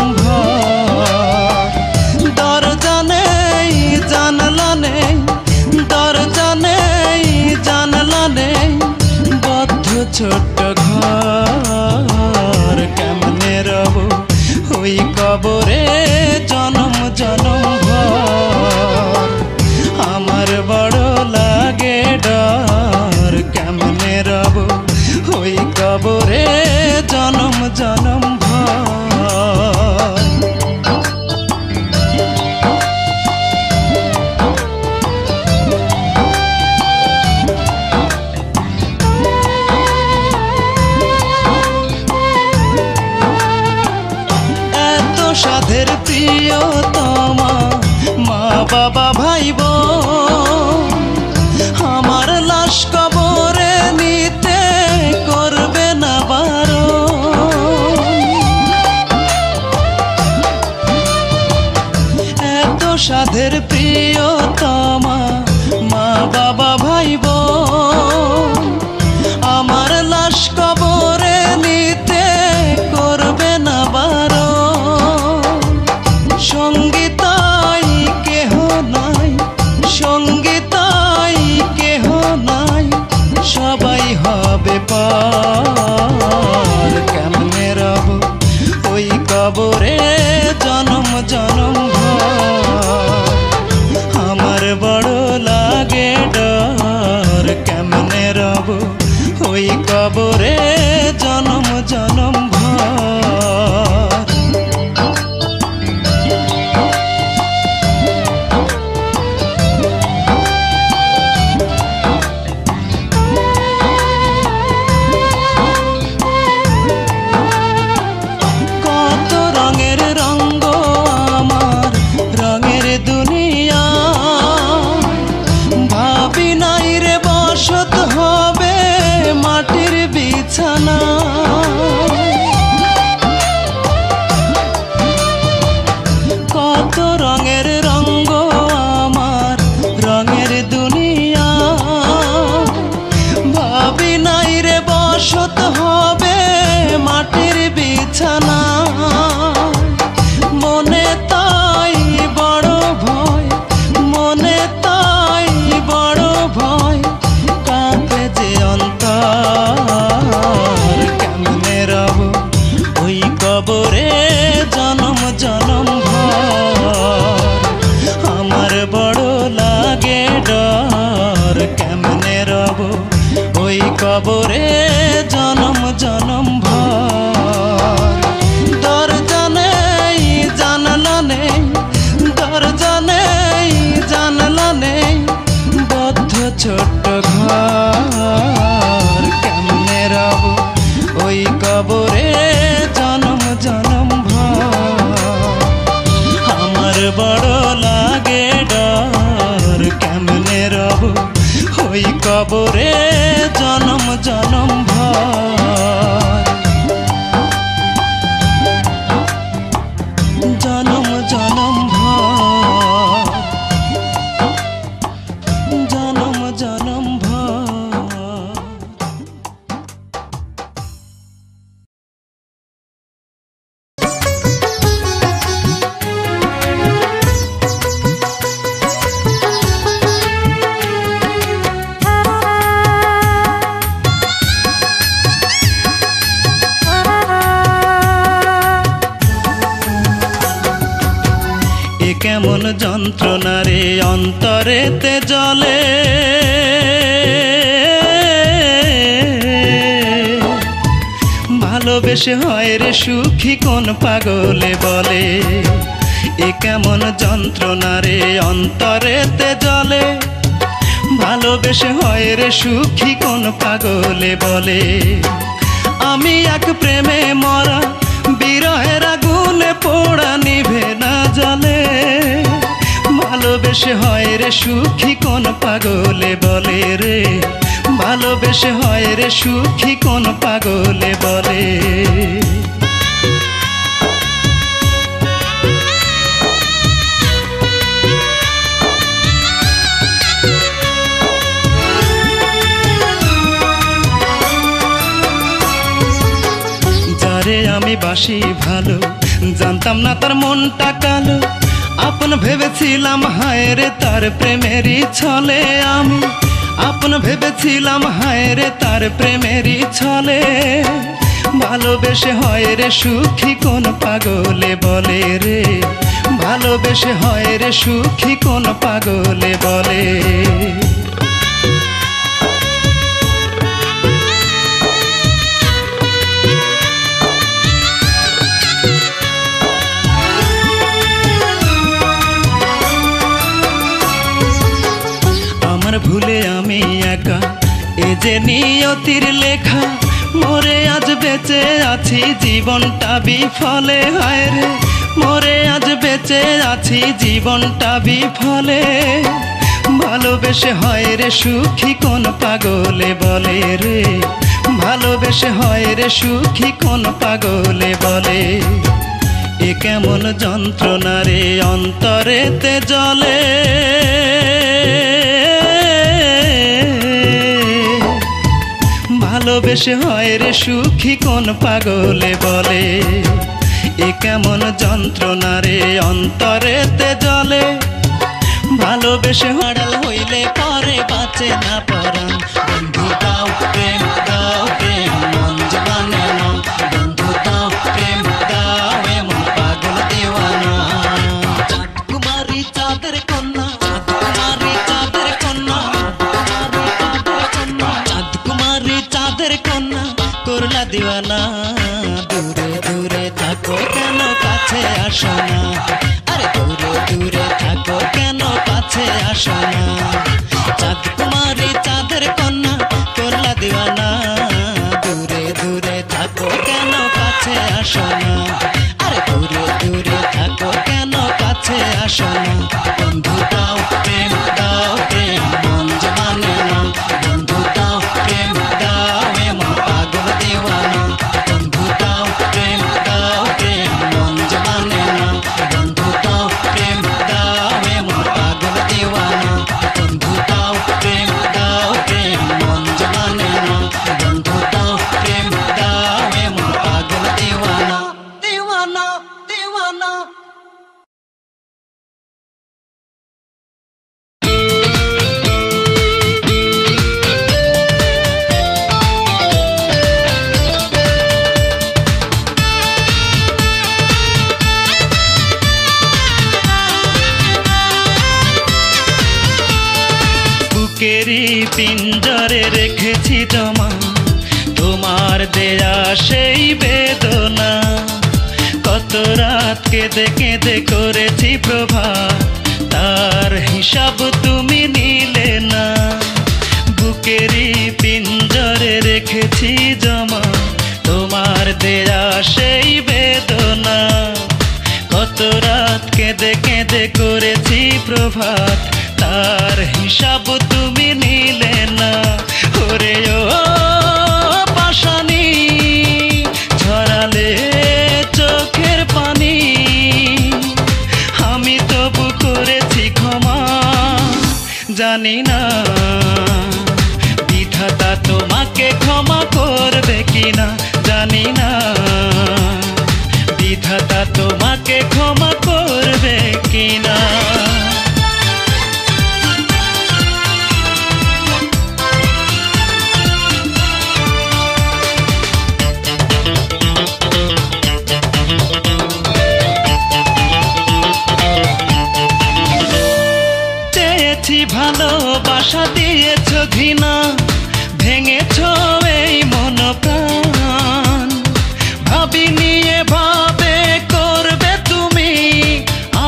দরজা নেই জানলা নেই দরজা নেই জানলা নেই বদ্ধ ছোট্ট ঘর কেমনে রব ওই কবরে জনম জনম ভর আমার বড় লাগে ডর কেমনে রব ওই কবরে জনম জনম সাধের প্রিয়তমা মা বাবা ভাই বোন আমার লাশ কবরে নিতে করবে না বারণ এত সাধের প্রিয়তমা মা বাবা ভাই বোন আমার লাশ কবরে নিতে করবে না বারণ সঙ্গীতাই কেহ নাই সঙ্গীতাই কেহ নাই সবাই হবে পার কেমনে রব ওই কবরে জনম জনম ভর আমার বড় লাগে ডর কেমনে রব ওই কবরে জনম জনম ভর মাটির বিছানা কত রঙের রঙ্গ আমার রঙের দুনিয়া ভাবি নাই রে বসত হবে মাটির বিছানা মনে তাই বড় ভয় মনে তাই বড় ভয় কাঁপে যে অন্তর কেমনে রব ওই কবরে জনম জনম ভর আমার বড় লাগে ডর কেমনে রব ওই কবরে জনম জনম ভর দরজা নেই জানলা নেই দরজা নেই জানলা নেই বদ্ধ ছোট্ট ঘর কেমনে রব ওই কবরে জনম জনম ভর আমার বড় লাগে ডর কেমনে রব ওই কবরে জনম জনম ভর জনম জনম ভর জনম জনম ভর কেমন যন্ত্রণা রে অন্তরেতে জ্বলে, ভালোবেসে হয় রে সুখী কোন পাগলে বলে। এ কেমন যন্ত্রণা রে অন্তরেতে জ্বলে, ভালোবেসে হয় রে সুখী কোন পাগলে বলে। আমি এক প্রেমে মরা বিরহের আগুনে পোড়া নিভে না জ্বলে, ভালোবেসে হয় রে সুখী কোন পাগলে বলে রে, ভালোবেসে হয় রে সুখী কোন পাগলে বলে। যারে আমি বাসি ভালো, জানতাম না তার মনটা কালো, আপন ভেবেছিলাম হায় রে তার প্রেমেরই ছলে। আমি আপন ভেবেছিলাম হায় রে তার প্রেমেরই ছলে, ভালোবেসে হয় রে সুখী কোন পাগলে বলে রে, ভালোবেসে হয় রে সুখী কোন পাগলে বলে। ভুলে আমি একা, এ যে নিয়তির লেখা, মরে আজ বেঁচে আছি জীবনটা বিফলে। হায় রে মরে আজ বেঁচে আছি জীবনটা বিফলে, ভালোবেসে হয় রে সুখী কোন পাগলে বলে রে, ভালোবেসে হয় রে সুখী কোন পাগলে বলে। এ কেমন যন্ত্রণা রে অন্তরেতে জ্বলে, ভালোবেসে হয় রে সুখী কোন পাগলে বলে। এ কেমন যন্ত্রণা রে অন্তরেতে জ্বলে, ভালোবেসে হারাল হইলে পরে বাঁচে না পরাণ। বন্ধু দাও প্রেম দাও প্রেম মন জবানে না, বন্ধু দাও প্রেম দাও এমন পাগল দেওয়ানা। চাঁদ কুমারী চাঁদের কন্যা, চাঁদ কুমারী চাঁদের কন্যা, চাঁদ কুমারী চাঁদের কন্যা করলা দিওয়ানা। দূরে দূরে থাকো কেন কাছে আসো না, আরে দূরে দূরে থাকো কেন কাছে আসো না। চাঁদ কুমারী চাঁদের কন্যা করলা দিওয়ানা, দূরে দূরে থাকো কেন কাছে আসো না, আরে দূরে দূরে থাকো কেন কাছে আসো না। বন্ধু দাও প্রেম দাও প্রেম মন জবানে না, বন্ধু দাও প্রেম দাও এমন পাগল দেওয়ানা। বন্ধু দাও প্রেম দাও প্রেম মন জবানে না, বন্ধু দাও প্রেম দাও এমন পাগল দেওয়ানা। বন্ধু দাও প্রেম দাও প্রেম মন জবানে না, বন্ধু দাও প্রেম দাও এমন পাগল দেওয়ানা। দেওয়ানা দেওয়ানা। বুকেরই পিঞ্জরে রেখেছি জমা তোমার দেয়া সেই বেদনা, কত রাত কেঁদে কেঁদে করেছি প্রভাত, তার হিসাব তুমি নিলে না। বুকেরই পিঞ্জরে রেখেছি জমা তোমার দেয়া সেই বেদনা, কত রাত কেঁদে কেঁদে করেছি প্রভাত, তার হিসাব তুমি নিলে না। ওরে ও পাশানি ঝরালে চোখের পানি, আমি তবু করেছি ক্ষমা, জানি না বিধাতা তোমাকে ক্ষমা করবে কিনা, জানি না বিধাতা তোমাকে ক্ষমা করবে কিনা। বাসা দিয়েছ ঘৃণা, ভেঙেছ এই মন প্রাণ। ভাবিনি এভাবে করবে তুমি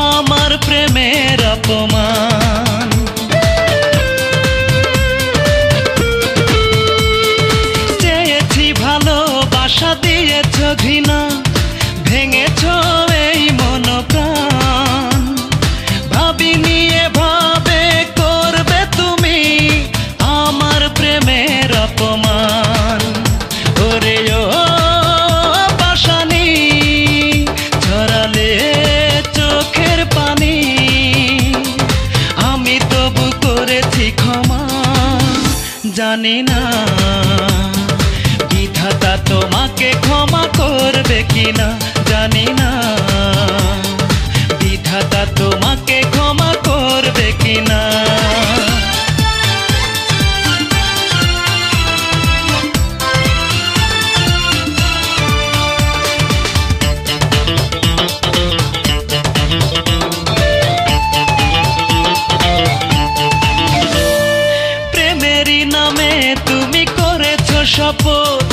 আমার প্রেমের অপমান। চেয়েছি ভালো, বাসা দিয়েছ ঘৃণা, ভেঙেছ এই মন প্রাণ। ভাবিনি এভাবে করবে তুমি আমার প্রেমের অপমান। ওরে ও পাশানি, ছড়ালে চোখের পানি, আমি তবু করেছি ক্ষমা। জানি না বিধাতা তোমাকে ক্ষমা করবে কিনা, জানি না বিধাতা তোমাকে ক্ষমা করবে কিনা। প্রেমেরই নামে তুমি করেছ শপথ,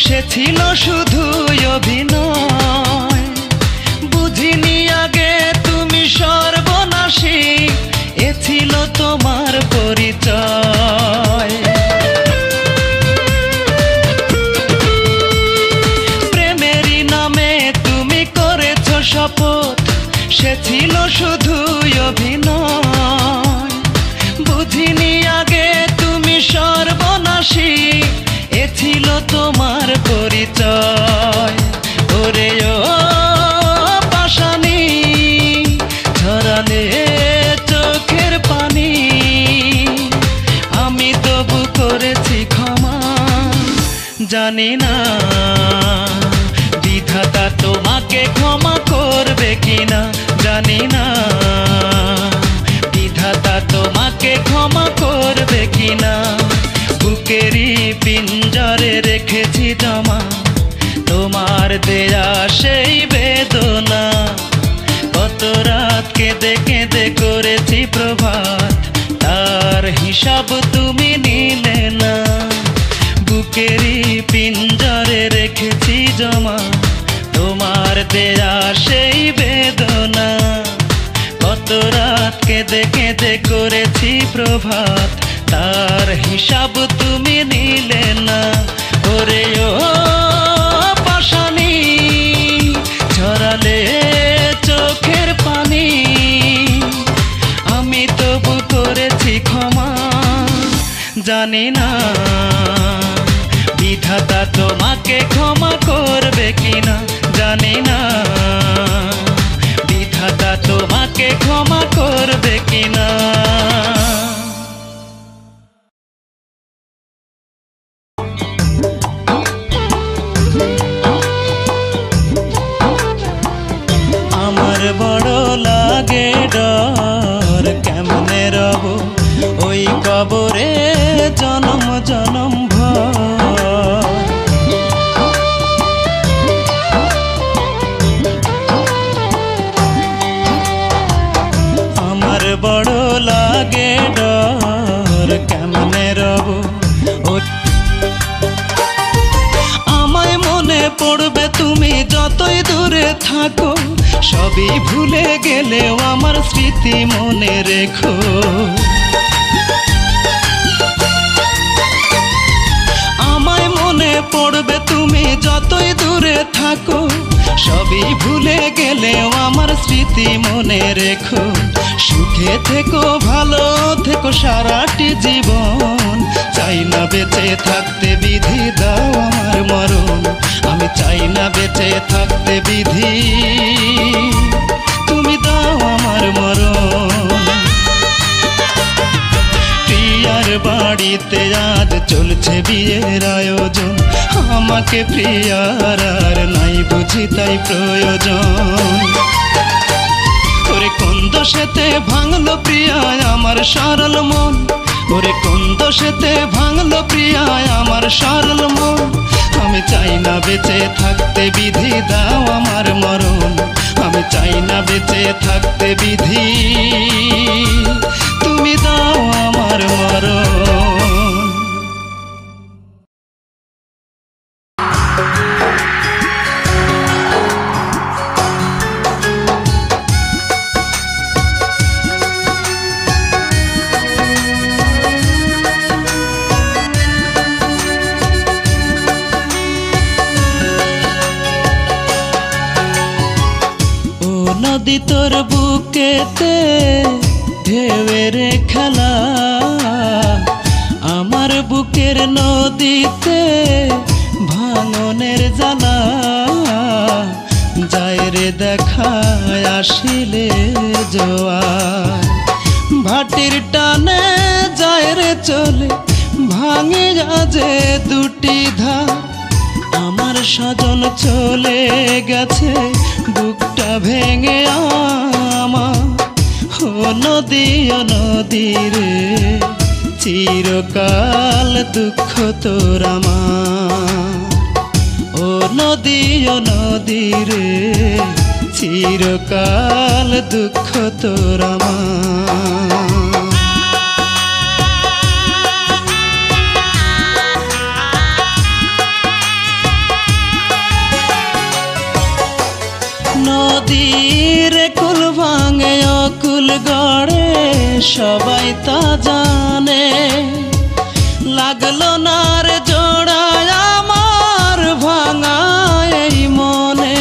সে ছিল শুধু অভিনয়। বুঝিনি আগে তুমি সর্বনাশী, এ ছিল তোমার পরিচয়। প্রেমেরই নামে তুমি করেছ শপথ, সে ছিল শুধু অভিনয়। বুঝিনি আগে তুমি সর্বনাশী, এ ছিল তোমার পরিচয়। ওরে ও পাশানি, ঝরালে চোখের পানি, আমি তবু করেছি ক্ষমা। জানি না বিধাতা তোমাকে ক্ষমা করবে কিনা, জানি না বিধাতা তোমাকে ক্ষমা করবে কিনা। বুকেরই পিঞ্জরে রেখেছি জমা তোমার দেয়া সেই বেদনা। কত রাত কেঁদে কেঁদে করেছি প্রভাত, তার হিসাব তুমি নিলে না। বুকেরই পিঞ্জরে রেখেছি জমা তোমার দেয়া সেই বেদনা। কত রাত কেঁদে কেঁদে করেছি প্রভাত, তার হিসাব তুমি নিলে না। ওরে ও পাশানি, ঝরালে চোখের পানি, আমি তবু করেছি ক্ষমা। জানি না বিধাতা তোমাকে ক্ষমা করবে কিনা, জানি না বিধাতা তোমাকে ক্ষমা করবে কিনা। আমার বড় লাগে ডর, কেমনে রব ওই কবরে জনম জনম ভর। আমার বড় লাগে ডর, কেমনে রব আমায় মনে পড়বে তুমি যতই দূরে থাকো। সবই ভুলে গেলেও আমার স্মৃতি মনে রেখো। আমায় মনে পড়বে তুমি যতই দূরে থাকো। সবই ভুলে গেলেও আমার স্মৃতি মনে রেখো। সুখে থেকো, ভালো থেকো সারাটি জীবন। চাই না বেঁচে থাকতে বিধি দাও আমার মরণ। আমি চাই না বেঁচে থাকতে বিধি, তুমি দাও আমার মরণ। প্রিয়ার বাড়িতে আজ চলছে বিয়ের আয়োজন। আমাকে প্রিয়ার আর নাই বুঝি তাই প্রয়োজন। ওরে কোন দোষেতে ভাঙলো প্রিয়ায় আমার সরল মন। ওরে কোন দোষেতে ভাঙলো প্রিয়ায় আমার সরল মন। আমি চাই না বেঁচে থাকতে বিধি দাও আমার মরণ। আমি চাই না বেঁচে থাকতে বিধি, তুমি তুমি দাও আমার মরণ। নদী তোর বুকেতে ঢেউয়ের খেলা, আমার বুকের নদীতে ভাঙনের জ্বালা, যায় রে দেখায় আসিলে জোয়ার, ভাটির টানে যায় রে চলে ভাঙে যে দুটি ধার, আমার সজন চলে গেছে বুকটা ভেঙে আমার। ও নদী রে চিরকাল দুঃখ তোর আমার। ও নদী রে চিরকাল দুঃখ তোর আমার। নদীর কুল ভাঙে অকুল গড়ে সবাই তা জানে, লাগলো না রে জোড়ায় আমার ভাঙা এই মনে।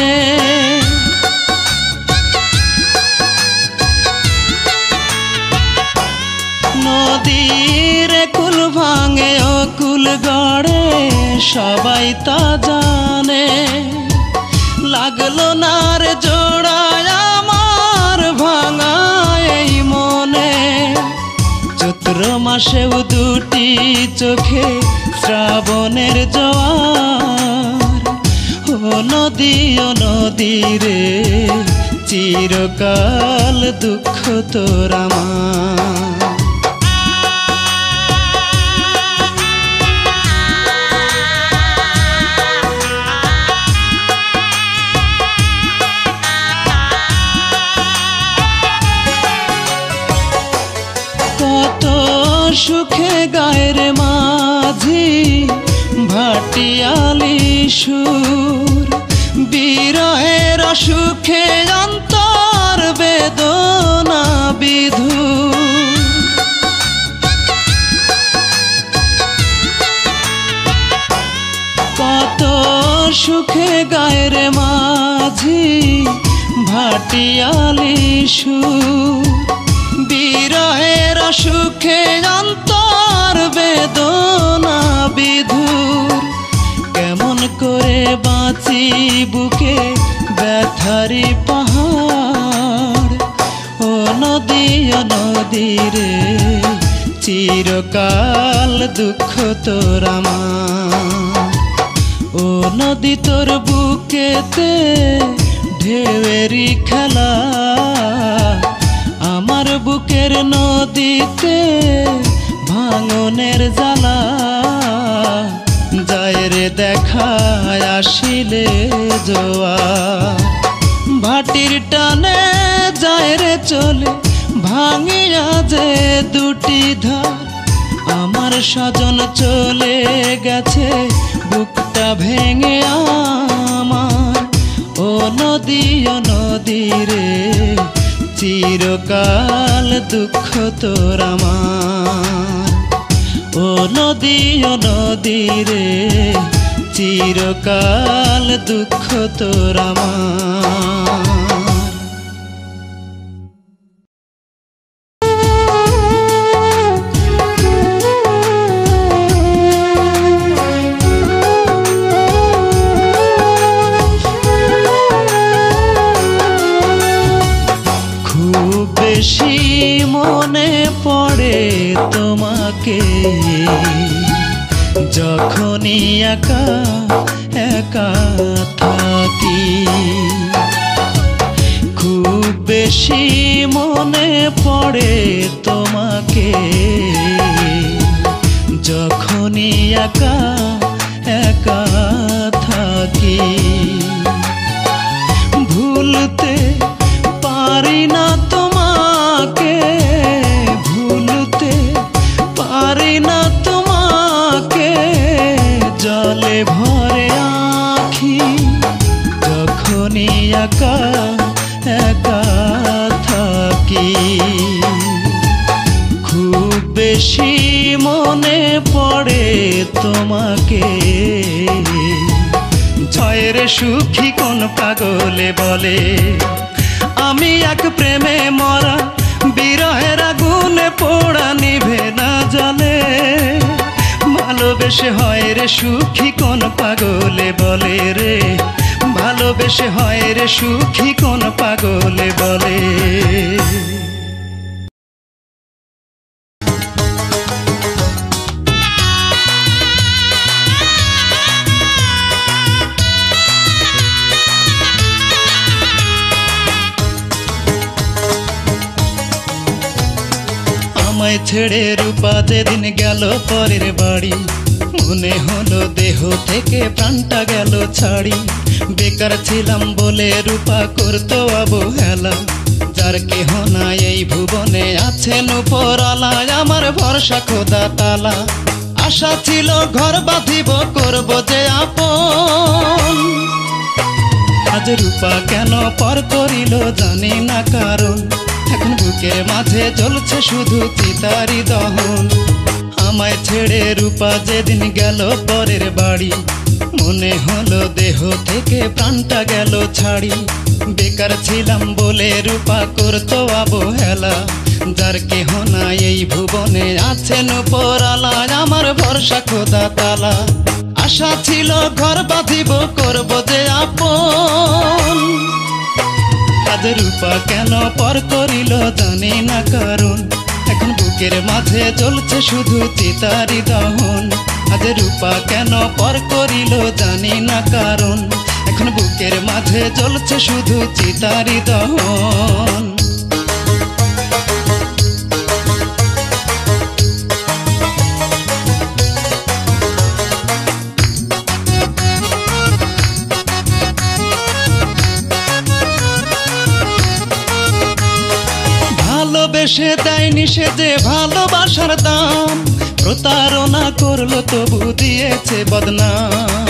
নদীর কুল ভাঙে অকুল গড়ে সবাই তা জানে, লাগলো না রে জোড়ায় আমার ভাঙা এই মনে। চৈত্র মাসেও দুটি চোখে শ্রাবণের জোয়ার। ও নদী রে চিরকাল দুঃখ তোর আমার। কত সুখে গায়ের মাঝি ভাটিয়ালি সুর, বিরহের সুখে অন্তর বেদনা বিধুর। কত সুখে গায়ের মাঝি ভাটিয়ালি সুর, বিরহের সুখে অন্তর বেদনা বিধুর। কেমন করে বাঁচি বুকে ব্যথারি পাহাড়। ও নদী রে চিরকাল দুঃখ তোর আমার। ও নদী তোর বুকেতে ঢেউয়েরই খেলা, আমার বুকের নদীতে ভাঙনের জ্বালা, যায় রে দেখায় আসিলে জোয়ার, ভাটির টানে যায় রে চলে ভাঙিয়া যে দুটি ধার, আমার সজন চলে গেছে বুকটা ভেঙে আমার। ও নদী রে চিরকাল দুঃখ তোর আমার। ও নদী রে চিরকাল দুঃখ তোর আমার। বেশি মনে পড়ে তোমাকে যখনই একা একা থাকি, খুব বেশি মনে পড়ে তোমাকে যখনই একা একা থাকি। ভুলতে পারি না তোমাকে, ভুল খুব বেশি মনে পড়ে তোমাকে, ছয়ের সুখী কোন পাগলে বলে। আমি এক প্রেমে মরা, বিরহের আগুনে পোড়া, নিভে না জলে। ভালোবেসে হয় রে সুখী কোন পাগলে বলে রে, ভালোবেসে হয় রে সুখী কোন পাগলে বলে। আমায় ছেড়ে রূপা যেদিন গেল পরের বাড়ি, মনে হলো দেহ থেকে প্রাণটা গেল ছাড়ি। বেকার ছিলাম বলে রূপা করতো অবহেলা, যার কেহ নাই এই ভুবনে আছেন উপরওয়ালা। আমার ভরসা খোদা তালা, আশা ছিল ঘর বাঁধিব করব যে আপন। আজ রূপা কেন পর করিল জানি না কারণ, এখন বুকের মাঝে জ্বলছে শুধু চিতারি দহন। আমায় ছেড়ে রূপা যেদিন গেল পরের বাড়ি, মনে হলো দেহ থেকে প্রাণটা গেল ছাড়ি। বেকার ছিলাম বলে রূপা করতো অবহেলা, যার কেহ নাই এই ভুবনে আছেন উপরওয়ালা। আমার ভরসা খোদা তালা, আশা ছিল ঘর বাঁধিব করব যে আপন। আজ রূপা কেন পর করিল জানি না কারণ, এখন বুকের মাঝে জ্বলছে শুধু চিতারি দহন। আজ রূপা কেন পর করিল জানি না কারণ, এখন বুকের মাঝে জ্বলছে শুধু চিতারি দহন। ভালোবেসে দেয়নি সে যে ভালোবাসার দাম, প্রতারণা করলো তবু দিয়েছে বদনাম।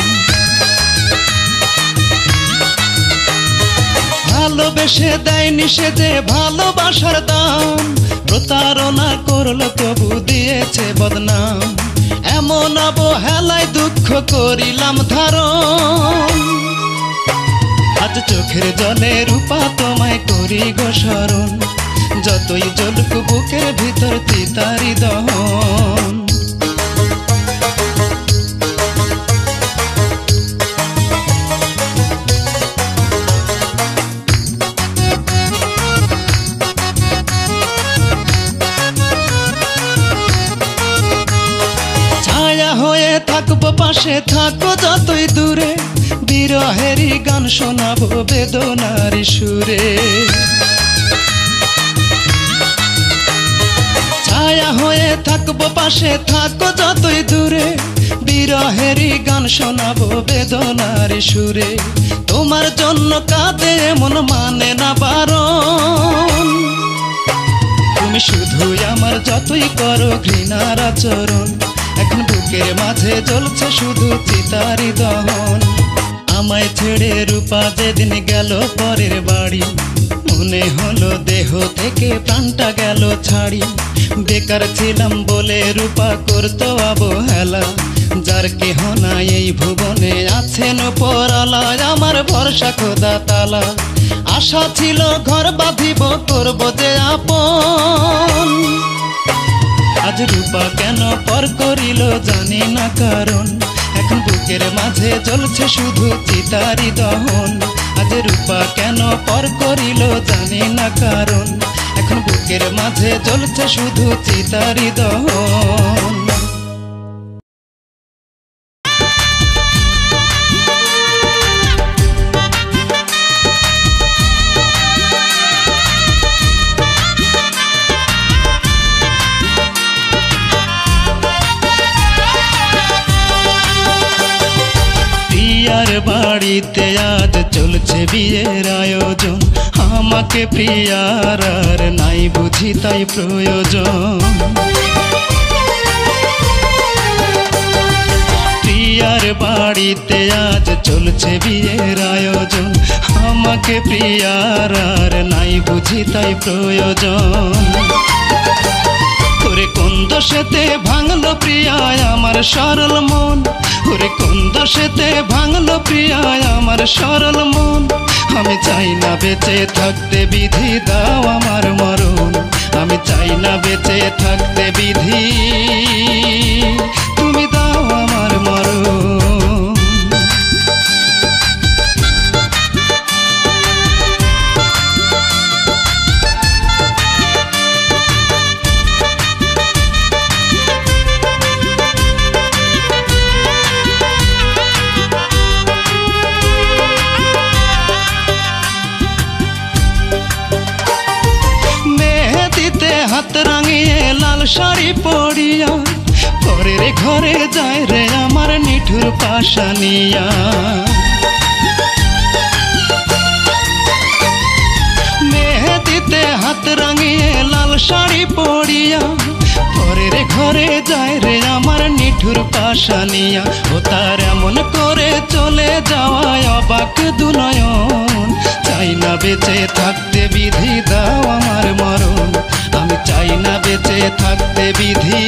ভালোবেসে দেয়নি সে যে ভালোবাসার দাম, প্রতারণা করলো তবু দিয়েছে বদনাম। এমন অবহেলায় দুঃখ করিলাম ধারণ, আজ চোখের জলে রূপা তোমায় করি গো স্মরণ। যতই জ্বলুক বুকের ভিতর চিতারি দহন। ছায়া হয়ে থাকবো পাশে, থাকো যতই দূরে, বিরহেরই গান শোনাবো বেদনার সুরে। ছায়া হয়ে থাকবো পাশে, থাকো যতই দূরে, বিরহেরই গান শোনাবো বেদনার সুরে। তোমার জন্য কাঁদে মন মানে না বারণ, তুমি শুধুই আমার যতই করো ঘৃণার আচরণ। এখন বুকের মাঝে জ্বলছে শুধু চিতারি দহন। আমায় ছেড়ে রূপা যেদিন গেল পরের বাড়ি, মনে হলো দেহ থেকে প্রাণটা গেল ছাড়ি। বেকার ছিলাম বলে রূপা করতো অবহেলা, যার কেহ নাই এই ভুবনে আছেন উপরওয়ালা। আমার ভরসা খোদা তালা, আশা ছিল ঘর বাঁধিব করব যে আপন। আজ রূপা কেন পর করিল জানি না কারণ, এখন বুকের মাঝে জ্বলছে শুধু চিতারি দহন। আজ রূপা কেন পর করিল জানি না কারণ, এখন বুকের মাঝে জ্বলছে শুধু চিতারি দহন। প্রিয়ার বাড়িতে আজ চলছে বিয়ের আয়োজন, আমাকে প্রিয়ার আর নাই বুঝি তাই প্রয়োজন। প্রিয়ার বাড়িতে আজ চলছে বিয়ের আয়োজন, আমাকে প্রিয়ার আর নাই বুঝি তাই প্রয়োজন। ওরে কোন দোষেতে ভাঙলো প্রিয়ায় আমার সরল মন, ওরে কোন দোষেতে ভাঙলো প্রিয়ায় আমার সরল মন। আমি চাই না বেঁচে থাকতে, বিধি দাও আমার মরণ। আমি চাই না বেঁচে থাকতে, বিধি তুমি দাও আমার মরণ। হাত রাঙিয়ে লাল শাড়ি পরিয়া পরের ঘরে যায় রে আমার নিঠুর পাশানিয়া। মেহেদিতে হাত রাঙিয়ে লাল শাড়ি পরিয়া পরের ঘরে যায় রে আমার নিঠুর পাশানিয়া। ও তার এমন করে চলে যাওয়ায় অবাক দুনয়ন। চাই না বেঁচে থাকতে, বিধি দাও আমার মরণ। আমি চাই না বেঁচে থাকতে, বিধি